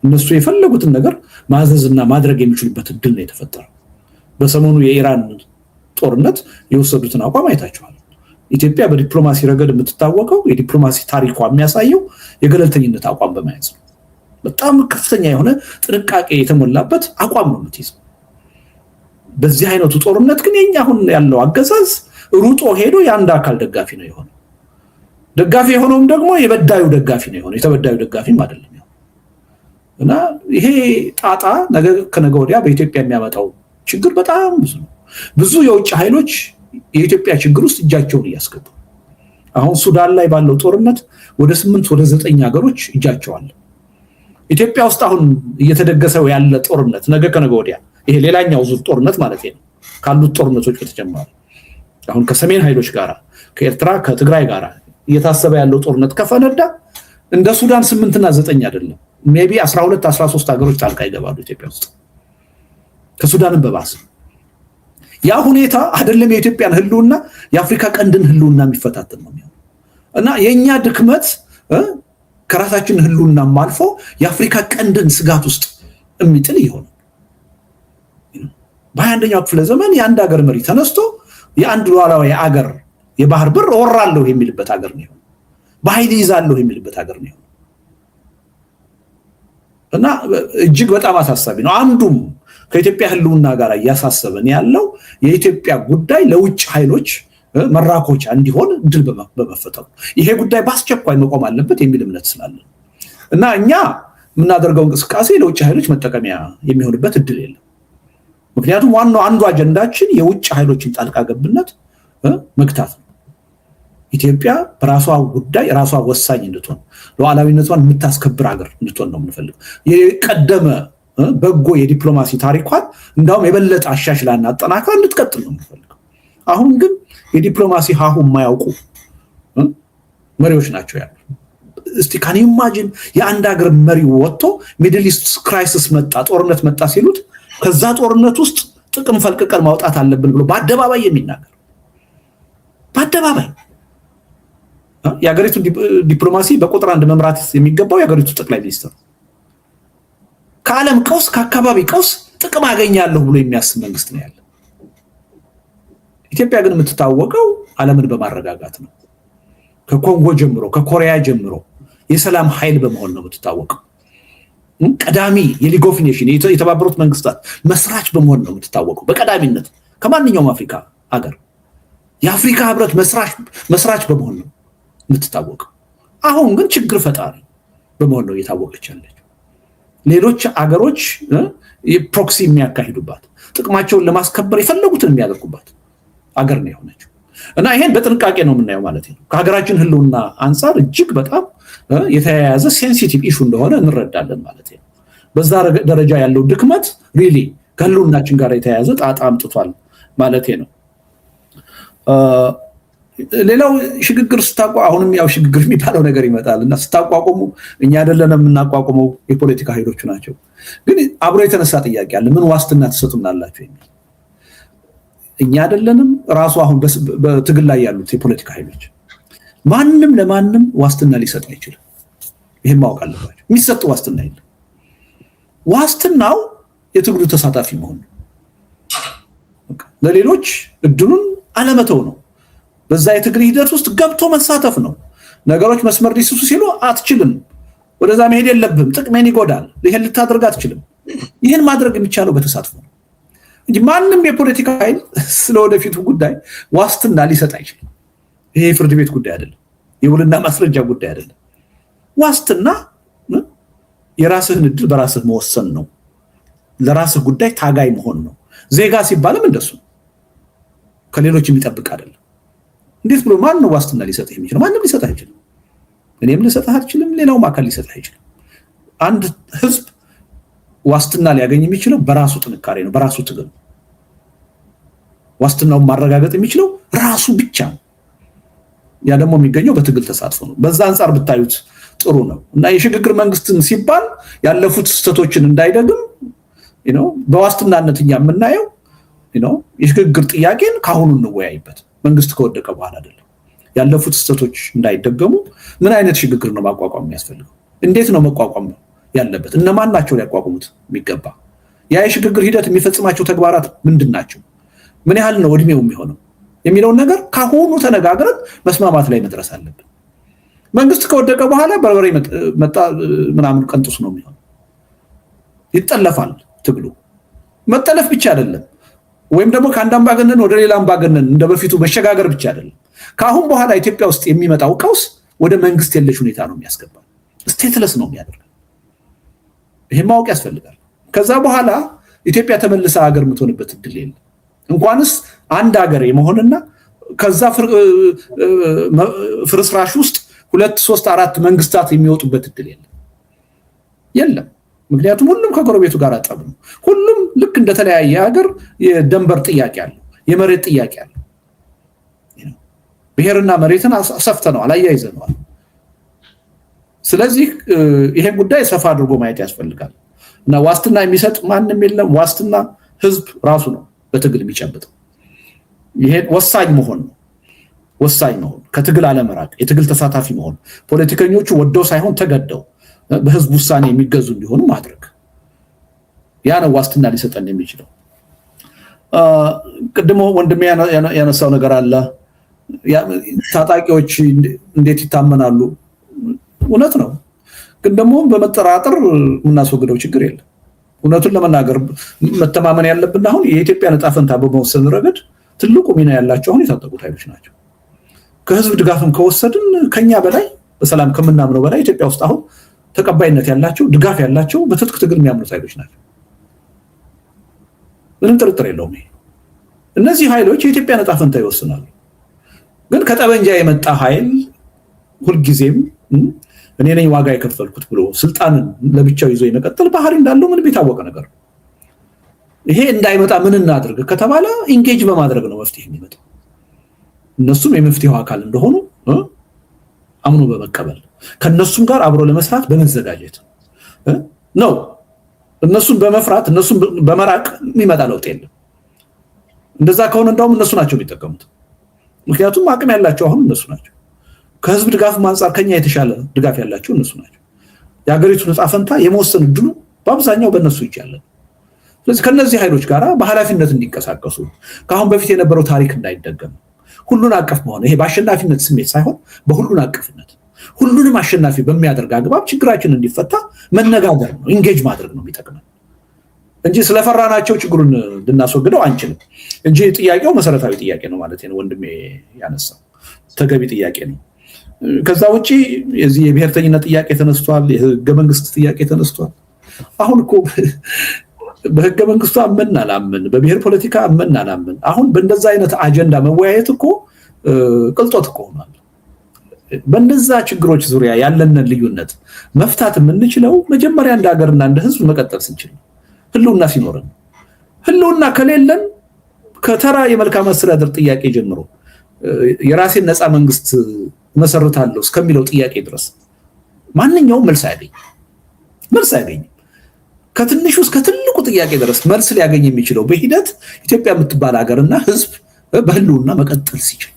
እነሱ የፈለጉትን ነገር ማዘዝና ማድረግ የሚችሉበት እድል ነው የተፈጠረው። በሰሞኑ የኢራን ጦርነት የወሰዱትን አቋም አይታችኋል። ኢትዮጵያ በዲፕሎማሲ ረገድ የምትታወቀው የዲፕሎማሲ ታሪኳ የሚያሳየው የገለልተኝነት አቋም በመያዝ ነው። በጣም ከፍተኛ የሆነ ጥንቃቄ የተሞላበት አቋም ነው የምትይዘው። በዚህ አይነቱ ጦርነት ግን የኛ አሁን ያለው አገዛዝ ሩጦ ሄዶ የአንድ አካል ደጋፊ ነው የሆነው። ደጋፊ የሆነውም ደግሞ የበዳዩ ደጋፊ ነው የሆነው፣ የተበዳዩ ደጋፊም አይደለም። እና ይሄ ጣጣ ነገ ከነገ ወዲያ በኢትዮጵያ የሚያመጣው ችግር በጣም ብዙ ነው። ብዙ የውጭ ኃይሎች የኢትዮጵያ ችግር ውስጥ እጃቸውን እያስገቡ አሁን ሱዳን ላይ ባለው ጦርነት ወደ 8 ወደ 9 ሀገሮች እጃቸው አለ። ኢትዮጵያ ውስጥ አሁን እየተደገሰው ያለ ጦርነት ነገ ከነገ ወዲያ ይሄ ሌላኛው ዙር ጦርነት ማለት ነው ካሉት ጦርነቶች በተጨማሪ አሁን ከሰሜን ኃይሎች ጋር ከኤርትራ ከትግራይ ጋር እየታሰበ ያለው ጦርነት ከፈነዳ እንደ ሱዳን 8 እና 9 አይደለም ሜቢ 12 13 ሀገሮች ጣልቃ ይገባሉ ኢትዮጵያ ውስጥ ከሱዳንም በባሰ። ያ ሁኔታ አይደለም የኢትዮጵያን ህልውና የአፍሪካ ቀንድን ህልውና የሚፈታተን ነው የሚሆነው እና የኛ ድክመት ከራሳችን ህልውና ማልፎ የአፍሪካ ቀንድን ስጋት ውስጥ የሚጥል ይሆናል። በ21ኛው ክፍለ ዘመን የአንድ ሀገር መሪ ተነስቶ የአንድ ሉዓላዊ ሀገር የባህር በር ወራለሁ የሚልበት ሀገር ነው በኃይል ይዛለሁ የሚልበት ሀገር ነው እና እጅግ በጣም አሳሳቢ ነው። አንዱም ከኢትዮጵያ ህልውና ጋር እያሳሰበን ያለው የኢትዮጵያ ጉዳይ ለውጭ ኃይሎች መራኮቻ እንዲሆን እድል በመፈጠሩ ይሄ ጉዳይ በአስቸኳይ መቆም አለበት የሚል እምነት ስላለን እና እኛ የምናደርገው እንቅስቃሴ ለውጭ ኃይሎች መጠቀሚያ የሚሆንበት እድል የለም። ምክንያቱም ዋናው አንዱ አጀንዳችን የውጭ ኃይሎችን ጣልቃ ገብነት መግታት ነው። ኢትዮጵያ በራሷ ጉዳይ ራሷ ወሳኝ እንድትሆን ሉዓላዊነቷን የምታስከብር ሀገር እንድትሆን ነው የምንፈልገው። የቀደመ በጎ የዲፕሎማሲ ታሪኳን እንዳውም የበለጠ አሻሽላና አጠናክራ እንድትቀጥል ነው የምንፈልገው። አሁን ግን የዲፕሎማሲ ሀሁ የማያውቁ መሪዎች ናቸው ያሉ። እስቲ ካን ኢማጂን የአንድ ሀገር መሪ ወጥቶ ሚድል ኢስት ክራይሲስ መጣ፣ ጦርነት መጣ ሲሉት ከዛ ጦርነት ውስጥ ጥቅም ፈልቅቀን ማውጣት አለብን ብሎ በአደባባይ የሚናገር በአደባባይ የሀገሪቱ ዲፕሎማሲ በቁጥር አንድ መምራት የሚገባው የሀገሪቱ ጠቅላይ ሚኒስትር ከዓለም ቀውስ ከአካባቢ ቀውስ ጥቅም አገኛለሁ ብሎ የሚያስብ መንግስት ነው ያለ። ኢትዮጵያ ግን የምትታወቀው ዓለምን በማረጋጋት ነው። ከኮንጎ ጀምሮ ከኮሪያ ጀምሮ የሰላም ኃይል በመሆን ነው የምትታወቀው። ቀዳሚ የሊግ ኦፍ ኔሽን የተባበሩት መንግስታት መስራች በመሆን ነው የምትታወቀው በቀዳሚነት ከማንኛውም አፍሪካ ሀገር። የአፍሪካ ህብረት መስራች በመሆን ነው የምትታወቀው። አሁን ግን ችግር ፈጣሪ በመሆን ነው እየታወቀች ያለች። ሌሎች አገሮች የፕሮክሲ የሚያካሂዱባት ጥቅማቸውን ለማስከበር የፈለጉትን የሚያደርጉባት አገር ነው የሆነችው እና ይሄን በጥንቃቄ ነው የምናየው ማለት ነው። ከሀገራችን ህልውና አንጻር እጅግ በጣም የተያያዘ ሴንሲቲቭ ኢሹ እንደሆነ እንረዳለን ማለት ነው። በዛ ደረጃ ያለው ድክመት ሪሊ ከህልውናችን ጋር የተያያዘ ጣጣ አምጥቷል ማለት ነው። ሌላው ሽግግር አሁንም ያው ሽግግር የሚባለው ነገር ይመጣል እና ስታቋቁሙ እኛ አይደለንም የምናቋቁመው የፖለቲካ ኃይሎቹ ናቸው። ግን አብሮ የተነሳ ጥያቄ አለ። ምን ዋስትና ትሰጡናላችሁ የሚል እኛ አይደለንም ራሱ አሁን በትግል ላይ ያሉት የፖለቲካ ኃይሎች ማንም ለማንም ዋስትና ሊሰጥ አይችልም። ይሄን ማወቅ አለባቸው። የሚሰጥ ዋስትና የለም። ዋስትናው የትግሉ ተሳታፊ መሆን ነው። ለሌሎች እድሉን አለመተው ነው። በዛ የትግል ሂደት ውስጥ ገብቶ መሳተፍ ነው። ነገሮች መስመር ሊስቱ ሲሉ አትችልም፣ ወደዛ መሄድ የለብህም፣ ጥቅሜን ይጎዳል፣ ይሄን ልታደርግ አትችልም። ይህን ማድረግ የሚቻለው በተሳትፎ ነው እንጂ ማንም የፖለቲካ ኃይል ስለወደፊቱ ጉዳይ ዋስትና ሊሰጥ አይችልም። ይሄ የፍርድ ቤት ጉዳይ አይደለም፣ የውልና ማስረጃ ጉዳይ አይደለም። ዋስትና የራስህን እድል በራስህ መወሰን ነው። ለራስህ ጉዳይ ታጋይ መሆን ነው። ዜጋ ሲባልም እንደሱ ከሌሎች የሚጠብቅ አይደለም። እንዴት ብሎ ማን ነው ዋስትና ሊሰጥ የሚችለው? ማንም ሊሰጥ አይችልም። እኔም ልሰጥህ አልችልም፣ ሌላውም አካል ሊሰጥ አይችልም። አንድ ህዝብ ዋስትና ሊያገኝ የሚችለው በራሱ ጥንካሬ ነው፣ በራሱ ትግል ነው። ዋስትናውን ማረጋገጥ የሚችለው ራሱ ብቻ ነው። ያ ደግሞ የሚገኘው በትግል ተሳትፎ ነው። በዛ አንጻር ብታዩት ጥሩ ነው እና የሽግግር መንግስትን ሲባል ያለፉት ስህተቶችን እንዳይደግም በዋስትናነት እኛ የምናየው የሽግግር ጥያቄን ካሁኑ እንወያይበት። መንግስት ከወደቀ በኋላ አይደለም። ያለፉት ስህተቶች እንዳይደገሙ ምን አይነት ሽግግር ነው ማቋቋም የሚያስፈልገው? እንዴት ነው መቋቋም ነው ያለበት? እነማን ናቸው ሊያቋቁሙት የሚገባ? ያ የሽግግር ሂደት የሚፈጽማቸው ተግባራት ምንድን ናቸው? ምን ያህል ነው እድሜው የሚሆነው የሚለውን ነገር ካሁኑ ተነጋግረን መስማማት ላይ መድረስ አለብን። መንግስት ከወደቀ በኋላ በርበሬ መጣ ምናምን ቀንጥሱ ነው የሚሆነው። ይጠለፋል ትግሉ። መጠለፍ ብቻ አይደለም፣ ወይም ደግሞ ከአንድ አምባገነን ወደ ሌላ አምባገነን እንደበፊቱ መሸጋገር ብቻ አይደለም። ከአሁን በኋላ ኢትዮጵያ ውስጥ የሚመጣው ቀውስ ወደ መንግስት የለሽ ሁኔታ ነው የሚያስገባ፣ ስቴትለስ ነው የሚያደርገው። ይሄ ማወቅ ያስፈልጋል። ከዛ በኋላ ኢትዮጵያ ተመልሳ ሀገር የምትሆንበት እድል የለም። እንኳንስ አንድ ሀገር የመሆንና ከዛ ፍርስራሽ ውስጥ 2፣ 3፣ 4 መንግስታት የሚወጡበት እድል የለም። ምክንያቱም ሁሉም ከጎረቤቱ ጋር ጠብ ነው። ሁሉም ልክ እንደተለያየ ሀገር የደንበር ጥያቄ አለው፣ የመሬት ጥያቄ አለው። ብሔርና መሬትን ሰፍተነዋል፣ አያይዘነዋል። ስለዚህ ይሄን ጉዳይ ሰፋ አድርጎ ማየት ያስፈልጋል እና ዋስትና የሚሰጥ ማንም የለም። ዋስትና ህዝብ ራሱ ነው በትግል የሚጨብጠው። ይሄ ወሳኝ መሆን ነው። ወሳኝ መሆን፣ ከትግል አለመራቅ፣ የትግል ተሳታፊ መሆን፣ ፖለቲከኞቹ ወደው ሳይሆን ተገደው በህዝብ ውሳኔ የሚገዙ እንዲሆኑ ማድረግ፣ ያ ነው ዋስትና ሊሰጠን የሚችለው። ቅድሞ ወንድሜ ያነሳው ነገር አለ። ታጣቂዎች እንዴት ይታመናሉ? እውነት ነው፣ ግን ደግሞ በመጠራጠር የምናስወግደው ችግር የለም። እውነቱን ለመናገር መተማመን ያለብን አሁን የኢትዮጵያ ዕጣ ፈንታ በመወሰን ረገድ ትልቁ ሚና ያላቸው አሁን የታጠቁት ኃይሎች ናቸው። ከህዝብ ድጋፍም ከወሰድን ከኛ በላይ በሰላም ከምናምነው በላይ ኢትዮጵያ ውስጥ አሁን ተቀባይነት ያላቸው ድጋፍ ያላቸው በትጥቅ ትግል የሚያምኑት ኃይሎች ናቸው። ምንም ጥርጥር የለውም። እነዚህ ኃይሎች የኢትዮጵያን ዕጣ ፈንታ ይወስናሉ። ግን ከጠበንጃ የመጣ ኃይል ሁልጊዜም እኔ ነኝ ዋጋ የከፈልኩት ብሎ ስልጣንን ለብቻው ይዞ የመቀጠል ባህሪ እንዳለው ምንም የታወቀ ነገር ነው። ይሄ እንዳይመጣ ምን እናድርግ ከተባለ ኢንጌጅ በማድረግ ነው መፍትሄ የሚመጣው። እነሱም የመፍትሄው አካል እንደሆኑ አምኖ በመቀበል ከነሱም ጋር አብሮ ለመስራት በመዘጋጀት ነው። እነሱን በመፍራት እነሱን በመራቅ የሚመጣ ለውጥ የለም። እንደዛ ከሆነ እንደውም እነሱ ናቸው የሚጠቀሙት። ምክንያቱም አቅም ያላቸው አሁን እነሱ ናቸው። ከህዝብ ድጋፍ አንፃር ከኛ የተሻለ ድጋፍ ያላቸው እነሱ ናቸው። የሀገሪቱን ዕጣ ፈንታ የመወሰን እድሉ በአብዛኛው በእነሱ እጅ ያለ። ስለዚህ ከነዚህ ኃይሎች ጋር በኃላፊነት እንዲንቀሳቀሱ ከአሁን በፊት የነበረው ታሪክ እንዳይደገም ሁሉን አቀፍ መሆን ይሄ በአሸናፊነት ስሜት ሳይሆን በሁሉን አቀፍነት ሁሉንም አሸናፊ በሚያደርግ አግባብ ችግራችን እንዲፈታ መነጋገር ነው፣ ኢንጌጅ ማድረግ ነው የሚጠቅመን እንጂ ስለፈራናቸው ችግሩን ልናስወግደው አንችልም እንጂ ጥያቄው መሰረታዊ ጥያቄ ነው ማለት ነው። ወንድሜ ያነሳው ተገቢ ጥያቄ ነው። ከዛ ውጪ የዚህ የብሔርተኝነት ጥያቄ ተነስቷል፣ የህገ መንግስት ጥያቄ ተነስቷል። አሁን እኮ በህገ መንግስቱ አመን አላመን በብሔር ፖለቲካ አመን አላመን አሁን በእንደዛ አይነት አጀንዳ መወያየት እኮ ቅልጦት እኮ ሆኗል። በእነዛ ችግሮች ዙሪያ ያለንን ልዩነት መፍታት የምንችለው መጀመሪያ እንደ ሀገርና እንደ ህዝብ መቀጠል ስንችል ህልውና ሲኖረን። ህልውና ከሌለን ከተራ የመልካም አስተዳደር ጥያቄ ጀምሮ የራሴን ነፃ መንግስት መሰረታለሁ እስከሚለው ጥያቄ ድረስ ማንኛውም መልስ አያገኝም። ከትንሹ እስከ ትልቁ ጥያቄ ድረስ መልስ ሊያገኝ የሚችለው በሂደት ኢትዮጵያ የምትባል ሀገርና ህዝብ በህልውና መቀጠል ሲችል፣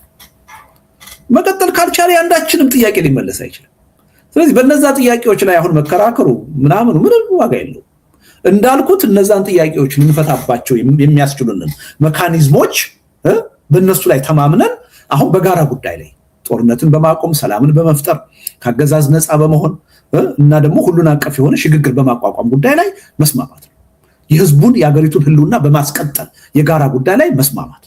መቀጠል ካልቻለ አንዳችንም ጥያቄ ሊመለስ አይችልም። ስለዚህ በእነዛ ጥያቄዎች ላይ አሁን መከራከሩ ምናምኑ ምንም ዋጋ የለውም። እንዳልኩት እነዛን ጥያቄዎች ልንፈታባቸው የሚያስችሉንን መካኒዝሞች በእነሱ ላይ ተማምነን አሁን በጋራ ጉዳይ ላይ ጦርነትን በማቆም ሰላምን በመፍጠር ከአገዛዝ ነፃ በመሆን እና ደግሞ ሁሉን አቀፍ የሆነ ሽግግር በማቋቋም ጉዳይ ላይ መስማማት ነው። የህዝቡን የሀገሪቱን ህልውና በማስቀጠል የጋራ ጉዳይ ላይ መስማማት።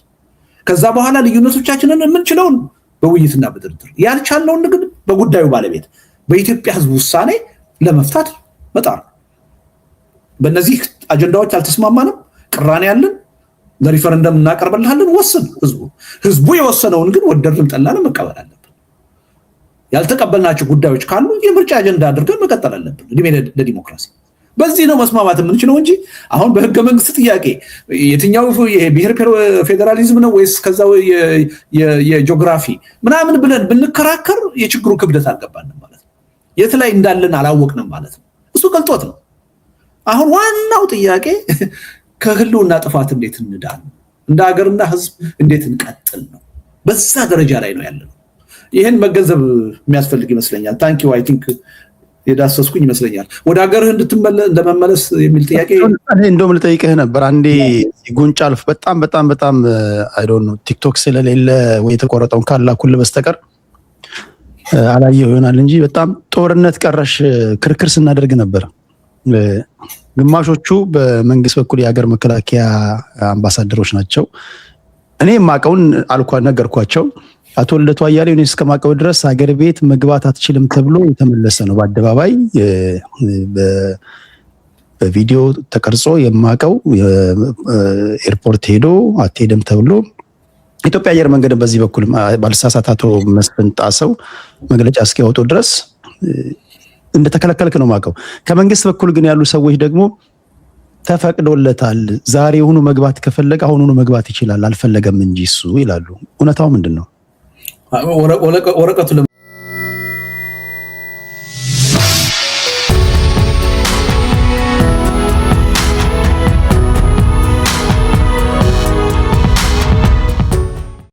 ከዛ በኋላ ልዩነቶቻችንን የምንችለውን በውይይትና በድርድር ያልቻልነውን ግን በጉዳዩ ባለቤት በኢትዮጵያ ህዝብ ውሳኔ ለመፍታት መጣር። በእነዚህ አጀንዳዎች አልተስማማንም፣ ቅራኔ ያለን ለሪፈረንደም እናቀርብልሃለን፣ ወስን። ህዝቡ የወሰነውን ግን ወደድንም ጠላንም መቀበል አለብን። ያልተቀበልናቸው ጉዳዮች ካሉ የምርጫ አጀንዳ አድርገን መቀጠል አለብን። እድሜ ለዲሞክራሲ። በዚህ ነው መስማማት የምንችለው እንጂ አሁን በህገ መንግስት ጥያቄ የትኛው የብሔር ፌዴራሊዝም ነው ወይስ ከዛው የጂኦግራፊ ምናምን ብለን ብንከራከር የችግሩ ክብደት አልገባንም ማለት ነው። የት ላይ እንዳለን አላወቅንም ማለት ነው። እሱ ቀልጦት ነው። አሁን ዋናው ጥያቄ ከህልውና ጥፋት እንዴት እንዳን እንደ ሀገርና ህዝብ እንዴት እንቀጥል ነው። በዛ ደረጃ ላይ ነው ያለነው። ይሄን መገንዘብ የሚያስፈልግ ይመስለኛል። ታንኪው አይ ቲንክ የዳሰስኩኝ ይመስለኛል። ወደ ሀገርህ እንደመመለስ የሚል ጥያቄ እኔ እንደውም ልጠይቅህ ነበር። አንዴ ጉንጫ አልፍ በጣም አይ ዶንት ኖ ቲክቶክ ስለሌለ ወይ የተቆረጠውን ካላኩልህ በስተቀር አላየው ይሆናል እንጂ በጣም ጦርነት ቀረሽ ክርክር ስናደርግ ነበር። ግማሾቹ በመንግስት በኩል የሀገር መከላከያ አምባሳደሮች ናቸው። እኔ የማውቀውን ነገርኳቸው። አቶ ልደቱ አያሌው እኔ እስከማውቀው ድረስ ሀገር ቤት መግባት አትችልም ተብሎ የተመለሰ ነው። በአደባባይ በቪዲዮ ተቀርጾ የማውቀው ኤርፖርት ሄዶ አትሄድም ተብሎ ኢትዮጵያ አየር መንገድን በዚህ በኩል ባልሳሳት አቶ መስፍን ጣሰው መግለጫ እስኪያወጡ ድረስ እንደተከለከልክ ነው የማውቀው። ከመንግስት በኩል ግን ያሉ ሰዎች ደግሞ ተፈቅዶለታል፣ ዛሬውኑ መግባት ከፈለገ አሁኑኑ መግባት ይችላል፣ አልፈለገም እንጂ እሱ ይላሉ። እውነታው ምንድን ነው? ወረቀቱ